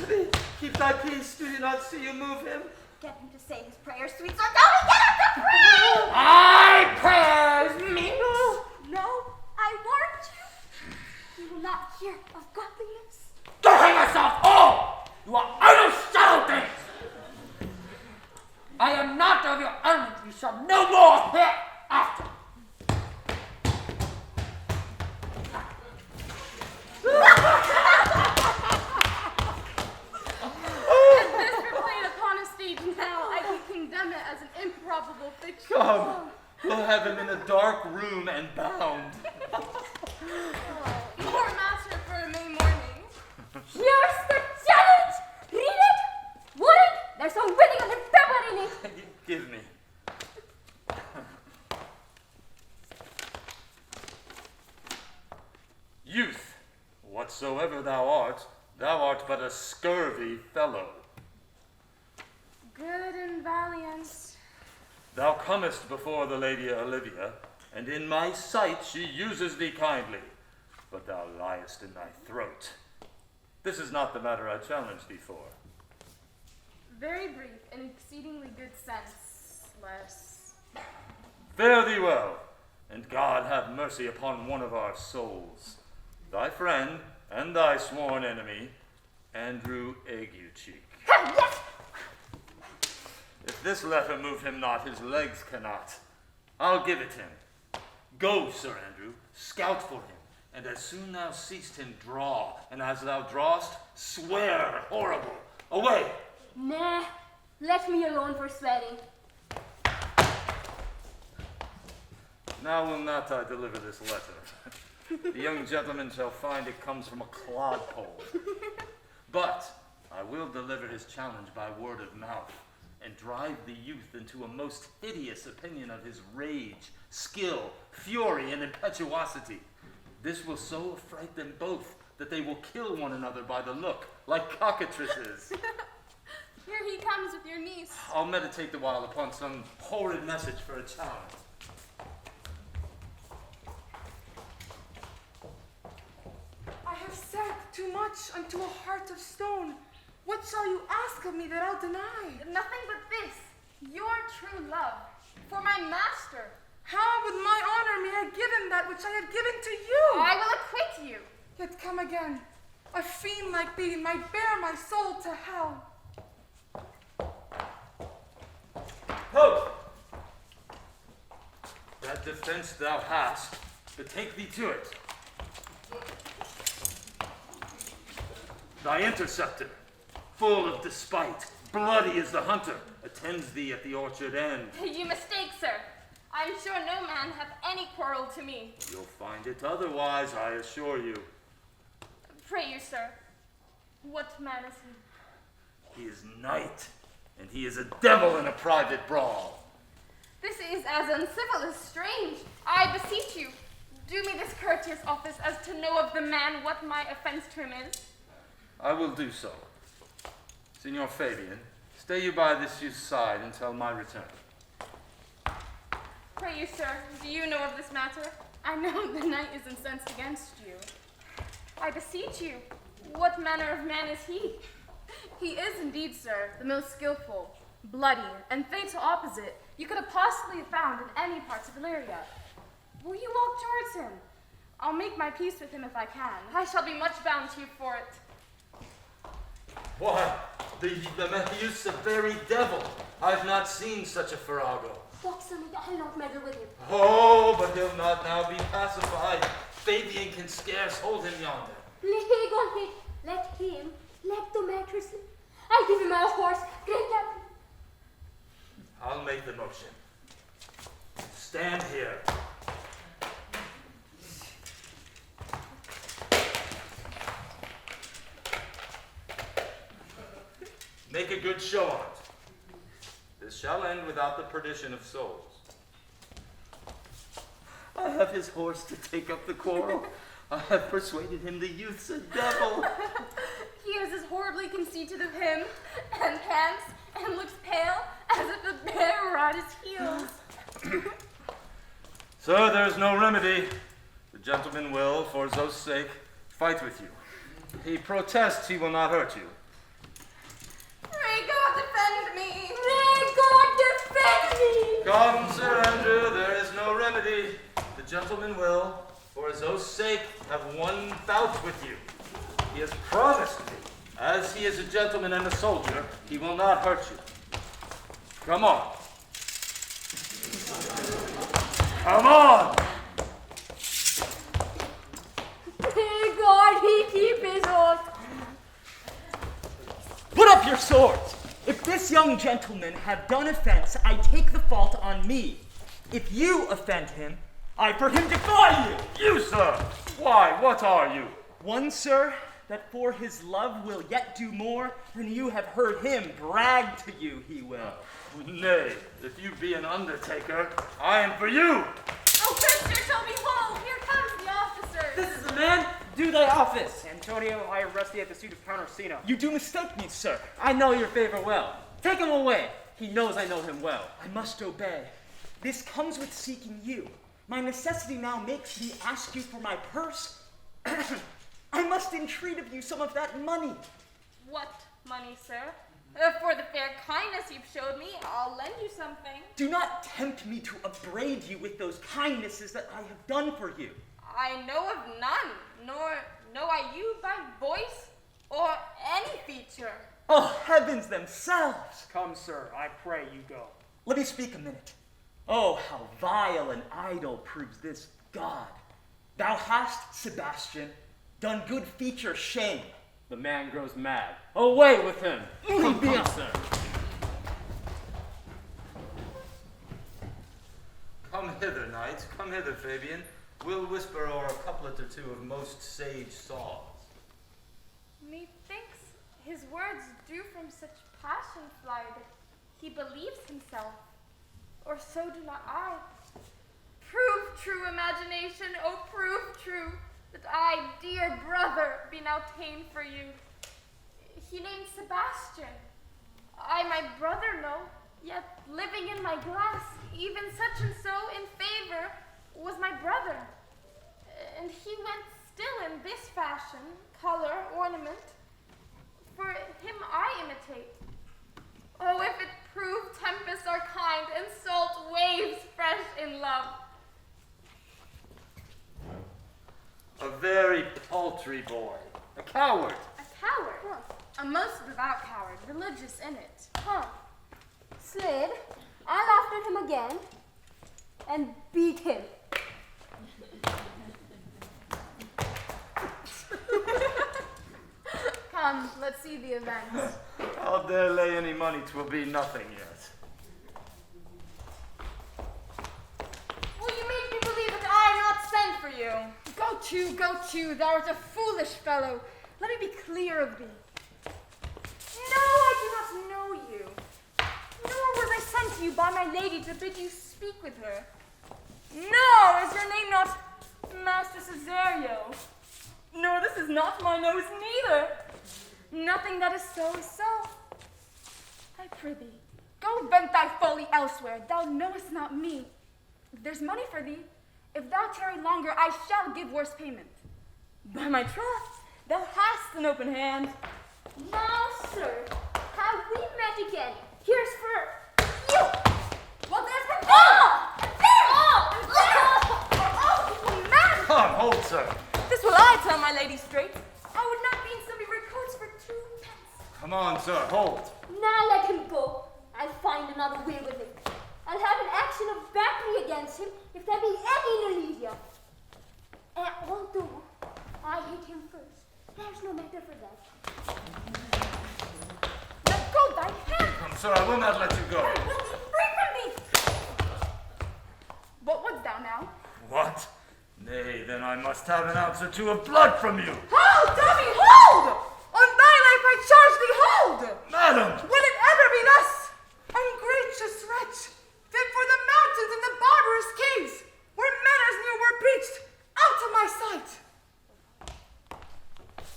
Lord! Keep thy peace. Do you not see you move him? Get him to say his prayers, sweet son. Don't get him to pray! I prayers mingle. No, I warned you. You will not hear of godliness. Go hang yourself! Oh! You are out of shadow things! I am not of your element. You shall no more hereafter. If this were played upon a stage now, I could condemn it as an improbable fiction. Come, we'll have him in a dark room and bound. There's some winning on the pepper in it. Give me. Youth, whatsoever thou art but a scurvy fellow. Good and valiant. Thou comest before the Lady Olivia, and in my sight she uses thee kindly, but thou liest in thy throat. This is not the matter I challenge thee for. Very brief and exceedingly good sense, less. Fare thee well, and God have mercy upon one of our souls, thy friend and thy sworn enemy, Andrew Aguecheek. Yes! If this letter move him not, his legs cannot. I'll give it him. Go, Sir Andrew, scout for him, and as soon thou seest him, draw, and as thou drawest, swear horrible. Away! Nah, let me alone for swearing. Now will not I deliver this letter. The young gentleman shall find it comes from a clodpole. But I will deliver his challenge by word of mouth, and drive the youth into a most hideous opinion of his rage, skill, fury, and impetuosity. This will so affright them both that they will kill one another by the look, like cockatrices. Here he comes with your niece. I'll meditate the while upon some horrid message for a challenge. I have said too much unto a heart of stone. What shall you ask of me that I'll deny? Nothing but this, your true love, for my master. How with my honor may I give him that which I have given to you? I will acquit you. Yet come again. A fiend like thee might bear my soul to hell. Ho! That defense thou hast, betake thee to it. Thy interceptor, full of despite, bloody as the hunter, attends thee at the orchard end. You mistake, sir. I'm sure no man hath any quarrel to me. You'll find it otherwise, I assure you. Pray you, sir, what man is he? He is knight, and he is a devil in a private brawl. This is as uncivil as strange. I beseech you, do me this courteous office as to know of the man what my offense to him is. I will do so. Signor Fabian, stay you by this youth's side until my return. Pray you, sir, do you know of this matter? I know the knight is incensed against you. I beseech you, what manner of man is he? He is indeed, sir, the most skillful, bloody, and fatal opposite you could have possibly found in any parts of Illyria. Will you walk towards him? I'll make my peace with him if I can. I shall be much bound to you for it. Why, the youth's a very devil. I've not seen such a farrago. Walk some I'll not meddle with him. Oh, but he'll not now be pacified. Fabian can scarce hold him yonder. Let him, let the mattress. I'll give him my horse. Great captain. I'll make the motion. Stand here. Make a good show on it. This shall end without the perdition of souls. I have his horse to take up the quarrel. I have persuaded him the youth's a devil. He is as horribly conceited of him, and pants, and looks pale, as if a bear were at his heels. Sir, there is no remedy. The gentleman will, for Zo's sake, fight with you. He protests he will not hurt you. Pray God defend me! May God defend me! Come, Sir Andrew, there is no remedy. The gentleman will, for Zo's sake, have one bout with you. He has promised me, as he is a gentleman and a soldier, he will not hurt you. Come on. Come on! May God he keep his horse. Put up your swords! If this young gentleman have done offense, I take the fault on me. If you offend him, I for him defy you! You, sir! Why, what are you? One, sir, that for his love will yet do more than you have heard him brag to you he will. Nay, if you be an undertaker, I am for you. Oh, Mr. Toby, behold, here comes the officer. This is the man. Do thy office. Antonio, I arrest thee at the suit of Count Orsino. You do mistake me, sir. I know your favor well. Take him away. He knows I know him well. I must obey. This comes with seeking you. My necessity now makes me ask you for my purse. I must entreat of you some of that money. What money, sir? For the fair kindness you've showed me, I'll lend you something. Do not tempt me to upbraid you with those kindnesses that I have done for you. I know of none, nor know I you by voice or any feature. Oh, heavens themselves! Come, sir, I pray you go. Let me speak a minute. Oh, how vile and idle proves this God. Thou hast, Sebastian, done good feature shame. The man grows mad. Away with him! Come, sir. Come hither, knight. Come hither, Fabian. We'll whisper o'er a couplet or two of most sage songs. Methinks his words do from such passion fly that he believes himself, or so do not I. Prove true imagination, oh prove true, that I, dear brother, be now ta'en for you. He named Sebastian. I my brother know, yet living in my glass, even such and so in favor was my brother. And he went still in this fashion, color, ornament. For him I imitate. Oh, if it prove tempests are kind and salt waves fresh in love. A very paltry boy. A coward. A coward? A most devout coward, religious in it. Huh. Slid, I laughed at him again and beat him. Come, let's see the events. How dare lay any money? 'Twill be nothing yet. Will you make me believe that I am not sent for you? Go to, thou art a foolish fellow. Let me be clear of thee. No, I do not know you. Nor was I sent to you by my lady to bid you speak with her. No, is your name not Master Cesario? Nor this is not my nose neither. Nothing that is so is so. I prithee, go vent thy folly elsewhere. Thou knowest not me. If there's money for thee, if thou tarry longer, I shall give worse payment. By my troth, thou hast an open hand. Now, sir, have we met again? Here's for you. Well, there's for man! Come, hold, sir. This will I tell my lady straight. I would not be in so many coats for 2 pence. Come on, sir, hold. Now let him go. I'll find another way with him. I'll have an action of battery against him if there be any in Illyria. And although I hit him first, there's no matter for that. Let go thy hand. Come, sir, I will not let you go. Will thee free from me? What wouldst thou now? What? Nay, then I must have an ounce or two of blood from you. Hold, Tommy, hold! On thy life I charge thee, hold! Madam! Will it ever be thus? Ungracious wretch, fit for the mountains and the barbarous caves, where manners new were preached, out of my sight!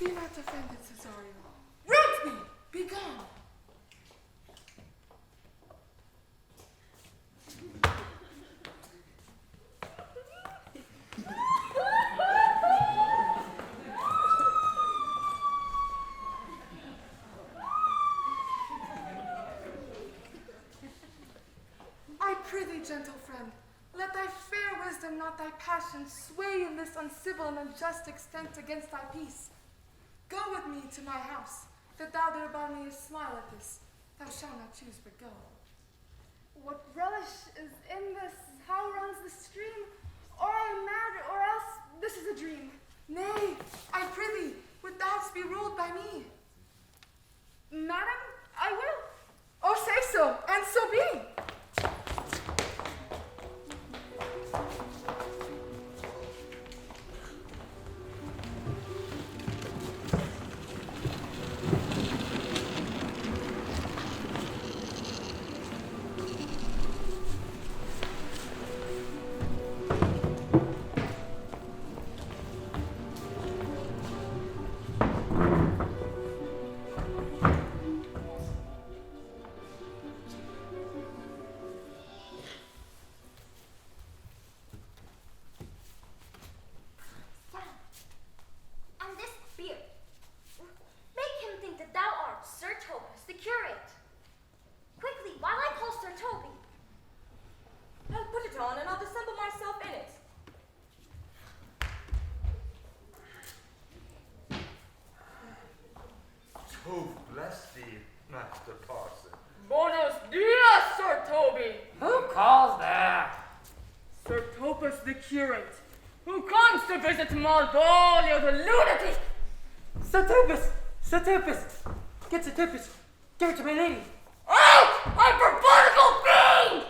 Be not offended, Cesario. Root me, be gone. I prithee, gentle friend, let thy fair wisdom, not thy passion, sway in this uncivil and unjust extent against thy peace. Go with me to my house, that thou thereby mayest smile at this. Thou shalt not choose but go. What relish is in this? How runs the stream? Or I am mad, or else this is a dream. Nay, I prithee, would thou be ruled by me? Madam, I will. Oh, say so, and so be. Master Parson. Buenos dias, Sir Toby. Who calls there? Sir Topus the curate, who comes to visit Malvolio the lunatic. Sir Topus, get Sir Topus, give it to my lady. Out, hyperbolical fiend!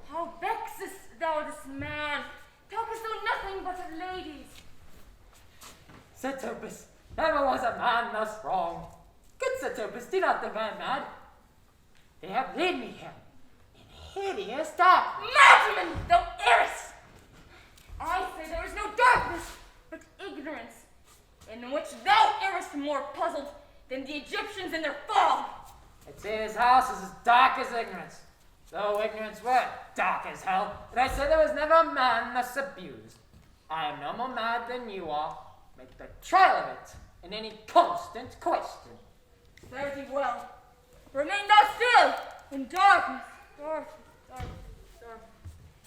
How vexest thou this man? Talkest thou nothing but of ladies? Sir Topus, never was a man thus wrong. Good Sir Topus, do not think I am mad. They have laid me here in hideous dark. Madman, thou errest! I say there is no darkness, but ignorance, in which thou errest more puzzled than the Egyptians in their fog. I'd say his house is as dark as ignorance, though ignorance were dark as hell. And I say there was never a man thus abused. I am no more mad than you are. Make the trial of it in any constant question. Fare thee well. Remain thou still in darkness, darkness.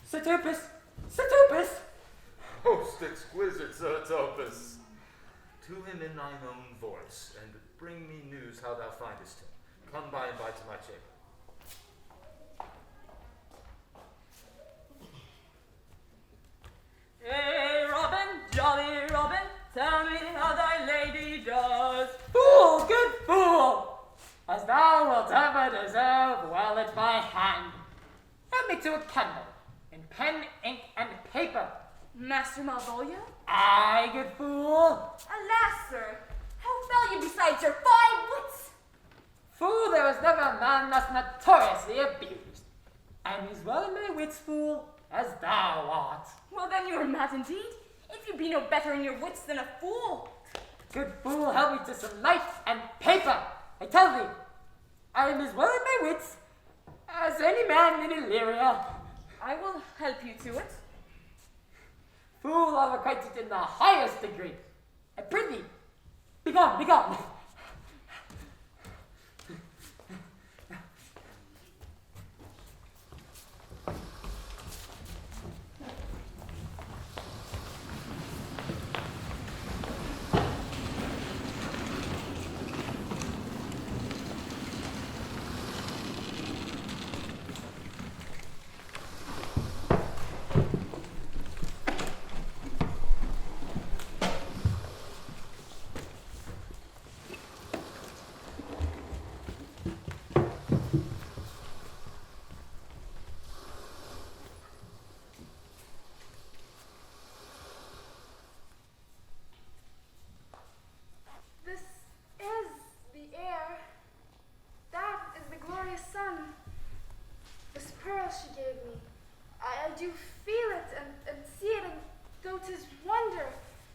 Sir Topus! Most exquisite Sir Topus. To him in thine own voice, and bring me news how thou findest him. Come by and by to my chamber. Hey, Robin, jolly Robin, tell me how thy lady does. Fool, good fool! As thou wilt ever deserve, well at my hand. Help me to a candle, in pen, ink, and paper. Master Malvolio? Aye, good fool. Alas, sir, how fell you besides your fine wits? Fool, there was never a man thus notoriously abused. I'm as well in my wits, fool, as thou art. Well, then you are mad indeed, if you be no better in your wits than a fool. Good fool, help me to some light and paper. I tell thee, I am as well in my wits as any man in Illyria. I will help you to it. Fool, I'll requite it in the highest degree. I prithee, begone, begone. She gave me. I do feel it and see it, and though 'tis wonder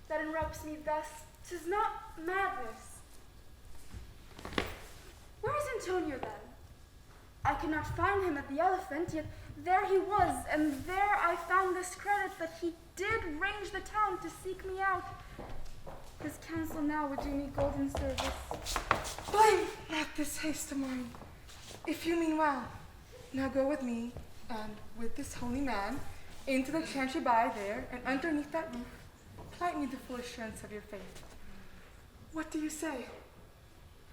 that enwraps me thus, 'tis not madness. Where is Antonio then? I could not find him at the Elephant, yet there he was, and there I found this credit that he did range the town to seek me out. His counsel now would do me golden service. Blame not this haste of mine. If you mean well, now go with me, and with this holy man, into the chantry by there, and underneath that roof, plight me the full assurance of your faith. What do you say?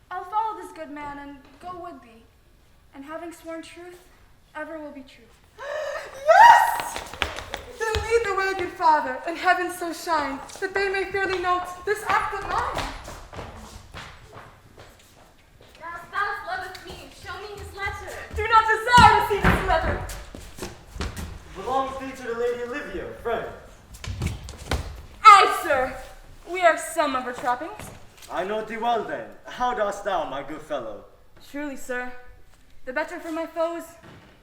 I'll follow this good man and go with thee, and having sworn truth, ever will be true. Yes! Then lead the way, good father, and heaven so shine, that they may fairly note this act of mine. Thou spouse loveth me, show me his letter. Do not desire to see this letter. Belongs thee to the Lady Olivia, friend. Aye, sir. We have some of her trappings. I know thee well then. How dost thou, my good fellow? Truly, sir. The better for my foes,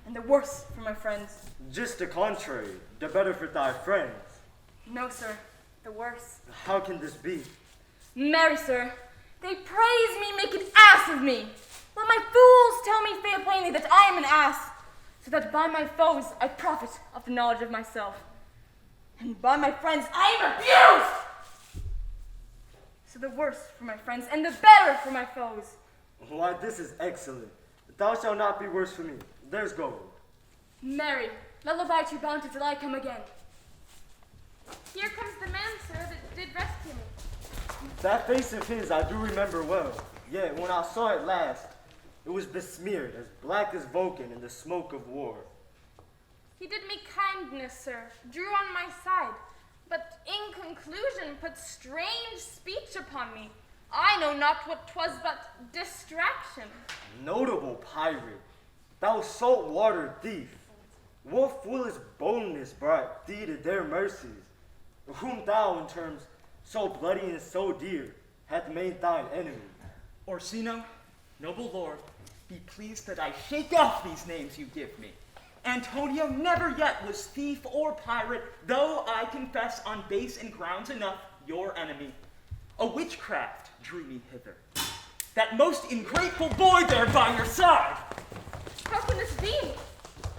and the worse for my friends. Just the contrary. The better for thy friends. No, sir. The worse. How can this be? Marry, sir, they praise me, make an ass of me. While my fools tell me fair plainly that I am an ass, so that by my foes I profit of the knowledge of myself. And by my friends I am abused! So the worse for my friends, and the better for my foes. Why, this is excellent. Thou shalt not be worse for me. There's gold. Marry, lullaby to bounty till I come again. Here comes the man, sir, that did rescue me. That face of his I do remember well. Yet when I saw it last, It was besmeared, as black as Vulcan in the smoke of war. He did me kindness, sir, drew on my side, but in conclusion put strange speech upon me. I know not what 'twas but distraction. Notable pirate, thou salt-water thief, what foolish boldness brought thee to their mercies, whom thou in terms so bloody and so dear hath made thine enemy? Orsino, noble lord, be pleased that I shake off these names you give me. Antonio never yet was thief or pirate, though I confess on base and grounds enough your enemy. A witchcraft drew me hither. That most ingrateful boy there by your side. How can this be?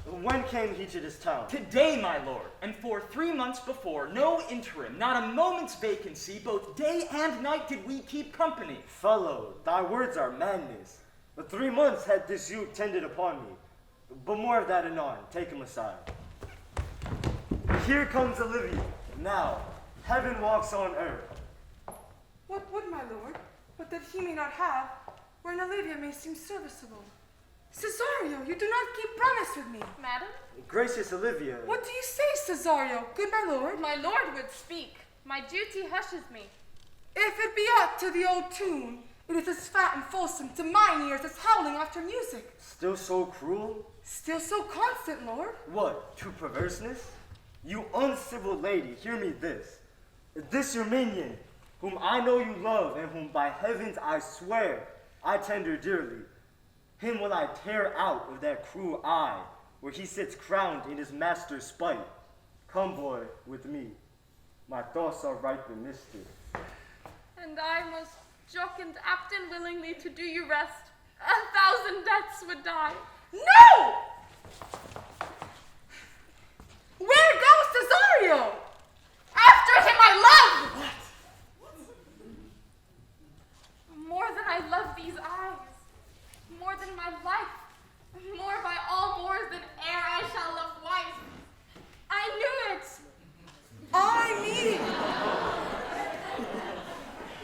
When came he to this town? Today, my lord, and for 3 months before, no interim, not a moment's vacancy, both day and night did we keep company. Fellow, thy words are madness. For 3 months had this youth tended upon me. But more of that anon. Take him aside. Here comes Olivia. Now, heaven walks on earth. What would my lord, but that he may not have, where an Olivia may seem serviceable? Cesario, you do not keep promise with me. Madam? Gracious Olivia. What do you say, Cesario? Good my lord. My lord would speak. My duty hushes me. If it be aught to the old tune, it is as fat and fulsome to mine ears as howling after music. Still so cruel? Still so constant, lord. What, to perverseness? You uncivil lady, hear me this. This your minion, whom I know you love, and whom by heavens I swear I tender dearly, him will I tear out of that cruel eye, where he sits crowned in his master's spite. Come, boy, with me. My thoughts are ripe and misted. And I must jock and apt and willingly to do you rest. 1,000 deaths would die. No! Where goes Cesario? After him I love! More than I love these eyes, more than my life, more by all mores than e'er I shall love wife. I knew it! I me!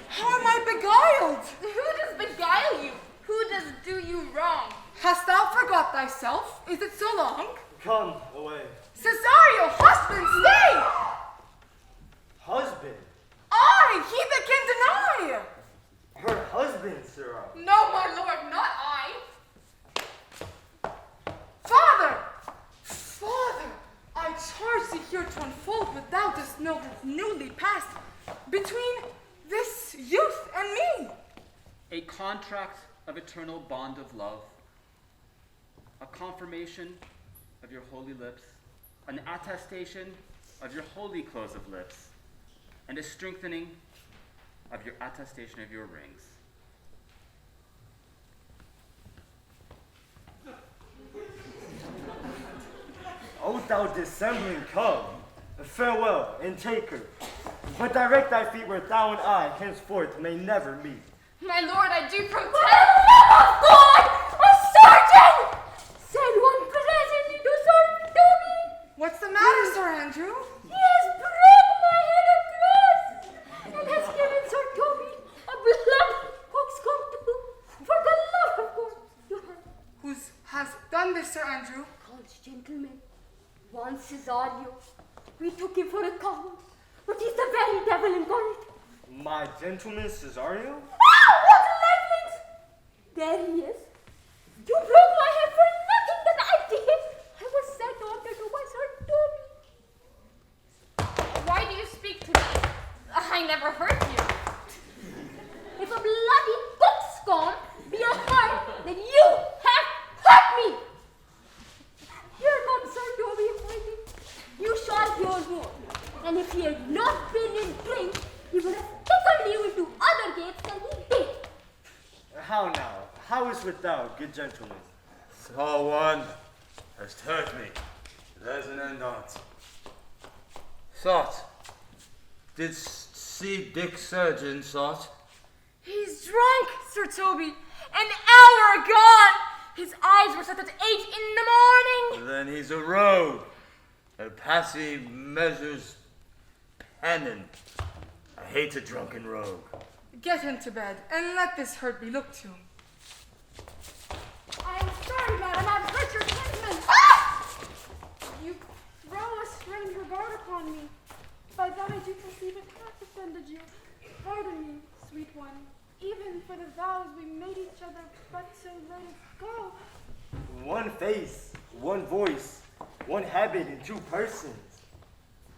How am I beguiled? Who does beguile you? Who does do you wrong? Hast thou forgot thyself? Is it so long? Come away. Cesario, husband, stay! Husband? I, he that can deny! Her husband, sirrah. No, my lord, not I. Father! Father! I charge thee here to unfold what thou dost know hath newly passed between this youth and me. A contract of eternal bond of love, a confirmation of your holy lips, an attestation of your holy close of lips, and a strengthening of your attestation of your rings. O thou dissembling cub, farewell and take her, but direct thy feet where thou and I henceforth may never meet. My lord, I do protest. For the love of God, a sergeant! Send one presently to Sir Toby. What's the matter, Sir Andrew? He has broke my head across and has given Sir Toby a blood coxcomb too. For the love of God, to her. Who has done this, Sir Andrew? God's gentleman, one Cesario. We took him for a coward, but he's the very devil incarnate. My gentleman Cesario? Ah, what lightnings! There he is. You broke my head for nothing that I did. I was set on to by Sir Toby. Why do you speak to me? I never hurt you. If a bloody coxcomb be a heart, then you have hurt me. Here comes Sir Toby fighting. You shall hear more. And if he had not been in drink, he would have taken you into other gates than he did. How now? How is with thou, good gentleman? Someone has hurt me. There's an end on't. Thought. Did see Dick Surgeon, thought? He's drunk, Sir Toby. An hour gone. His eyes were set at 8 in the morning. Then he's a rogue. A passy measures pennon. I hate a drunken rogue. Get him to bed, and let this hurt be looked to. go. One face, one voice, one habit in two persons.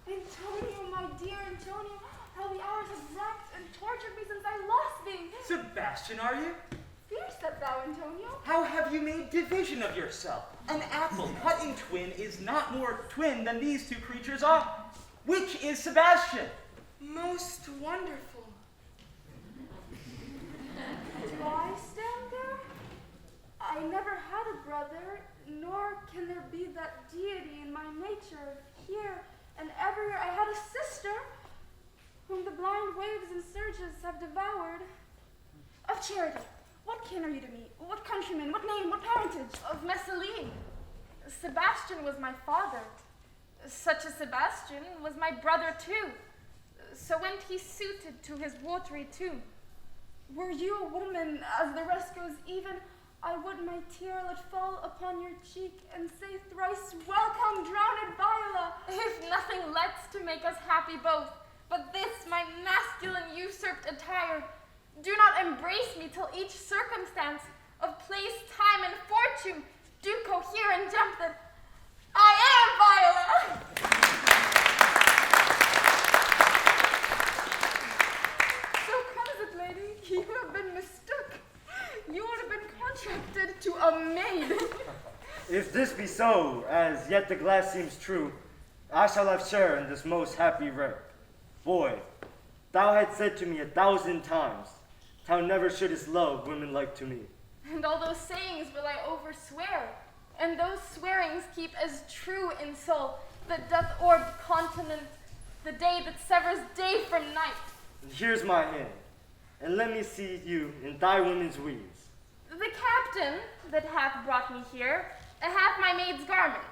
Antonio, my dear Antonio, how the hours have racked and tortured me since I lost thee. Sebastian, are you? Fierce that thou, Antonio. How have you made division of yourself? An apple cut in twin is not more twin than these two creatures are. Which is Sebastian? Most wonderful. Do I stand there? I never had a brother, nor can there be that deity in my nature. Here and everywhere I had a sister, whom the blind waves and surges have devoured. Of charity, what kin are you to me? What countryman? What name? What parentage? Of Messaline. Sebastian was my father. Such a Sebastian was my brother too. So went he suited to his watery tomb. Were you a woman, as the rest goes even, I would my tearlet fall upon your cheek and say thrice, welcome, drowned Viola. If nothing lets to make us happy both, but this my masculine usurped attire, do not embrace me till each circumstance of place, time, and fortune do cohere and jump that I am Viola. So comes it, lady, you have been mistook. You would have been contracted to a maid. If this be so, as yet the glass seems true, I shall have share in this most happy wreck. Boy, thou hadst said to me 1,000 times, thou never shouldest love women like to me. And all those sayings will I overswear, and those swearings keep as true in soul that doth orb continent, the day that severs day from night. Here's my hand, and let me see you in thy woman's weeds. The captain that hath brought me here hath my maid's garments.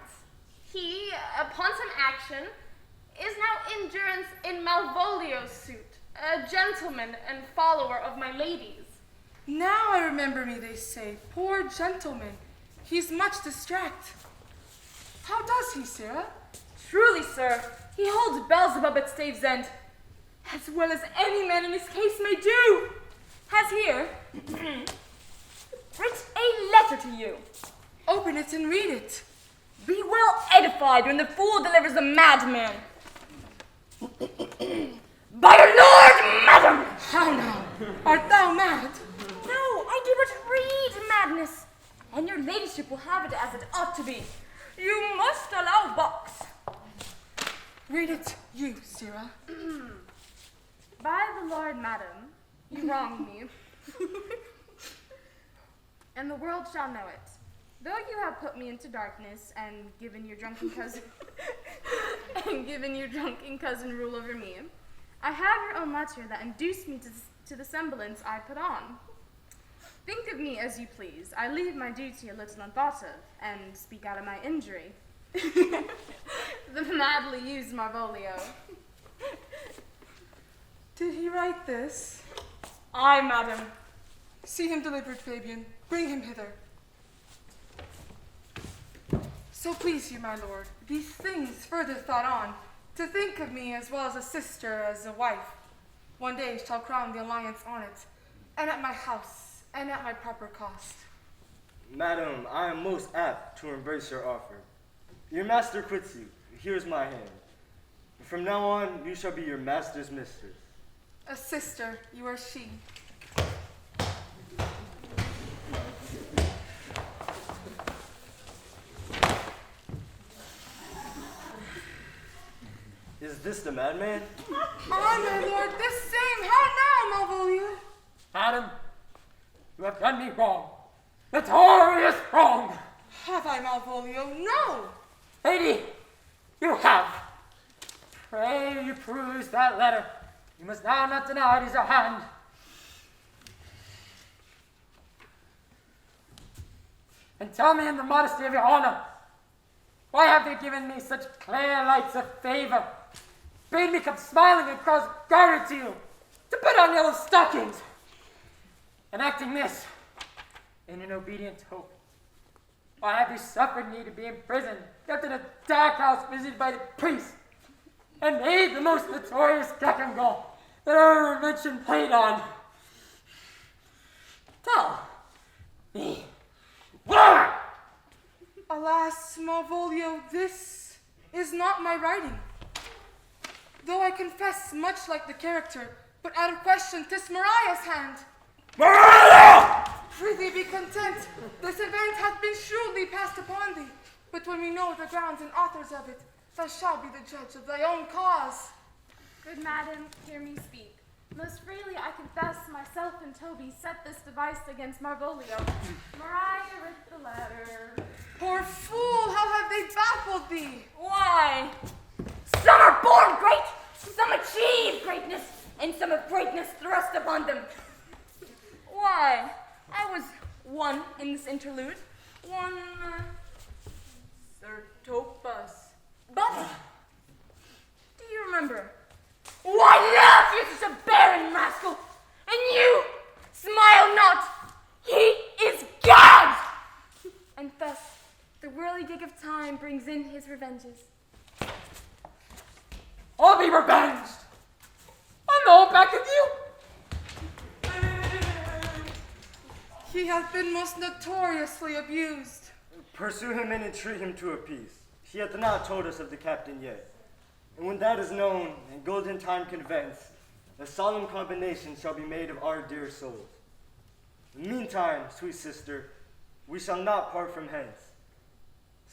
He, upon some action, is now in durance in Malvolio's suit, a gentleman and follower of my lady's. Now I remember me, they say. Poor gentleman. He's much distract. How does he, Sarah? Truly, sir, he holds Beelzebub at stave's end, as well as any man in his case may do. Has here writ a letter to you. Open it and read it. Be well edified when the fool delivers the madman. By your lord, madam! How now? Art thou mad? No, I do but read madness, and your ladyship will have it as it ought to be. You must allow box. Read it, you, Sarah. By the Lord, madam, you wronged me. And the world shall know it. Though you have put me into darkness and given your drunken cousin rule over me, I have your own letter that induced me to the semblance I put on. Think of me as you please. I leave my duty a little unthought of, and speak out of my injury. The madly used Marvolio. Did he write this? Aye, madam. See him delivered, Fabian. Bring him hither. So please you, my lord, these things further thought on, to think of me as well as a sister, as a wife, one day shall crown the alliance on it, and at my house, and at my proper cost. Madam, I am most apt to embrace your offer. Your master quits you. Here's my hand. From now on, you shall be your master's mistress. A sister, you are she. Is this the madman? Aye, my lord, this same. How now, Malvolio? Madam, you have done me wrong. Notorious wrong. Have I, Malvolio? No. Lady, you have. Pray you peruse that letter. You must now not deny it is your hand. And tell me in the modesty of your honor, why have they given me such clear lights of favor? Bade me come smiling and cross-gartered to you, to put on yellow stockings, enacting this in an obedient hope. Why have you suffered me to be imprisoned, kept in a dark house visited by the priest, and made the most notorious gackangol that ever invention played on? Tell me, Alas, Malvolio, this is not my writing. Though I confess much like the character, but out of question, 'tis Mariah's hand. Mariah! Prithee be content. This event hath been shrewdly passed upon thee. But when we know the grounds and authors of it, thou shalt be the judge of thy own cause. Good madam, hear me speak. Most freely I confess myself and Toby set this device against Marvolio. Mariah writ the letter. Poor fool, how have they baffled thee? Why? Some are born great, some achieve greatness, and some have greatness thrust upon them. Why? I was one in this interlude, one Certopus. But, do you remember? Why laugh, you such a barren rascal? And you, smile not, he is God! And thus, the whirligig of time brings in his revenges. I'll be revenged. I'm all back with you. He hath been most notoriously abused. Pursue him and entreat him to a peace. He hath not told us of the captain yet. And when that is known, and golden time convents, a solemn combination shall be made of our dear souls. In the meantime, sweet sister, we shall not part from hence.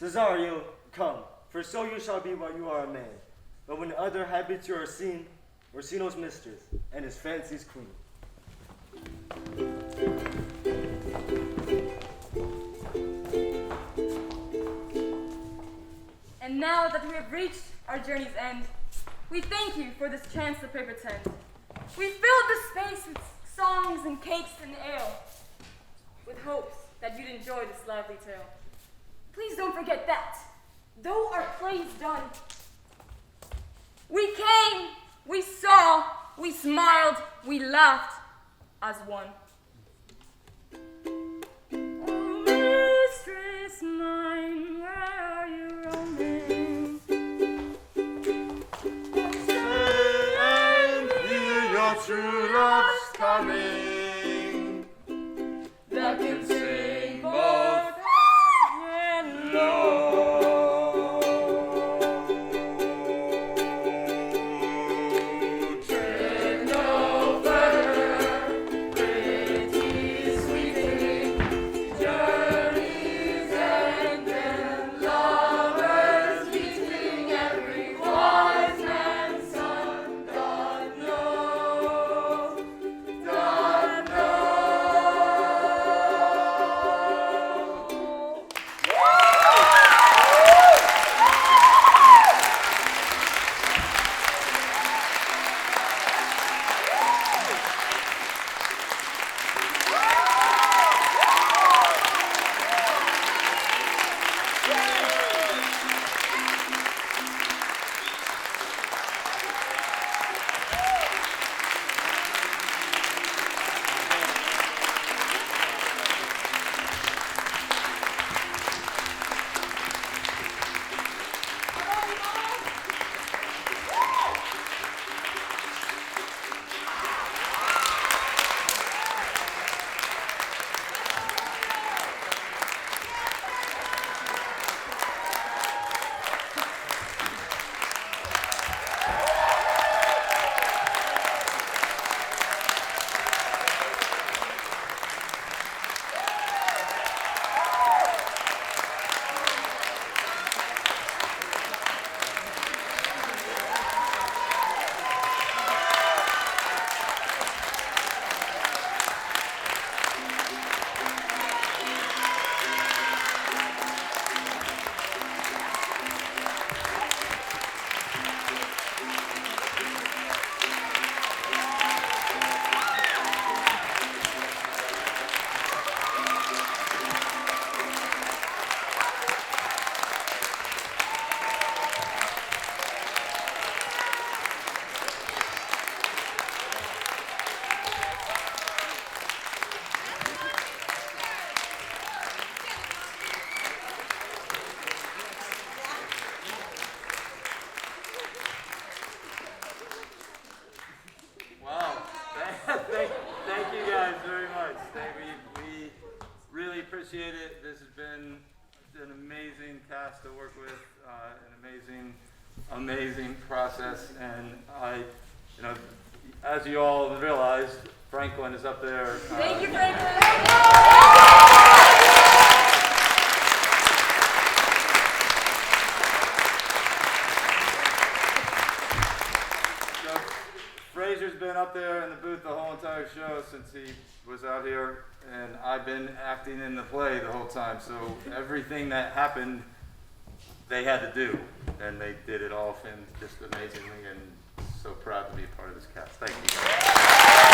Cesario, come, for so you shall be while you are a man. But when other habits you are seen, Orsino's mistress, and his fancy's queen. And now that we have reached our journey's end, we thank you for this chance to play pretend. We filled the space with songs and cakes and ale, with hopes that you'd enjoy this lively tale. Please don't forget that, though our play is done, we came, we saw, we smiled, we laughed as one. Oh, mistress mine, where are you roaming? And hear your true love's coming, that can sing both high and low. Appreciate it. This has been an amazing cast to work with, an amazing process, and as you all realized, Franklin is up there. Thank you, Franklin. So, Frazier's been up there in the booth the whole entire show since he was out here, and I've been acting in the play the whole time. So everything that happened, they had to do, and they did it all just amazingly, and so proud to be a part of this cast. Thank you.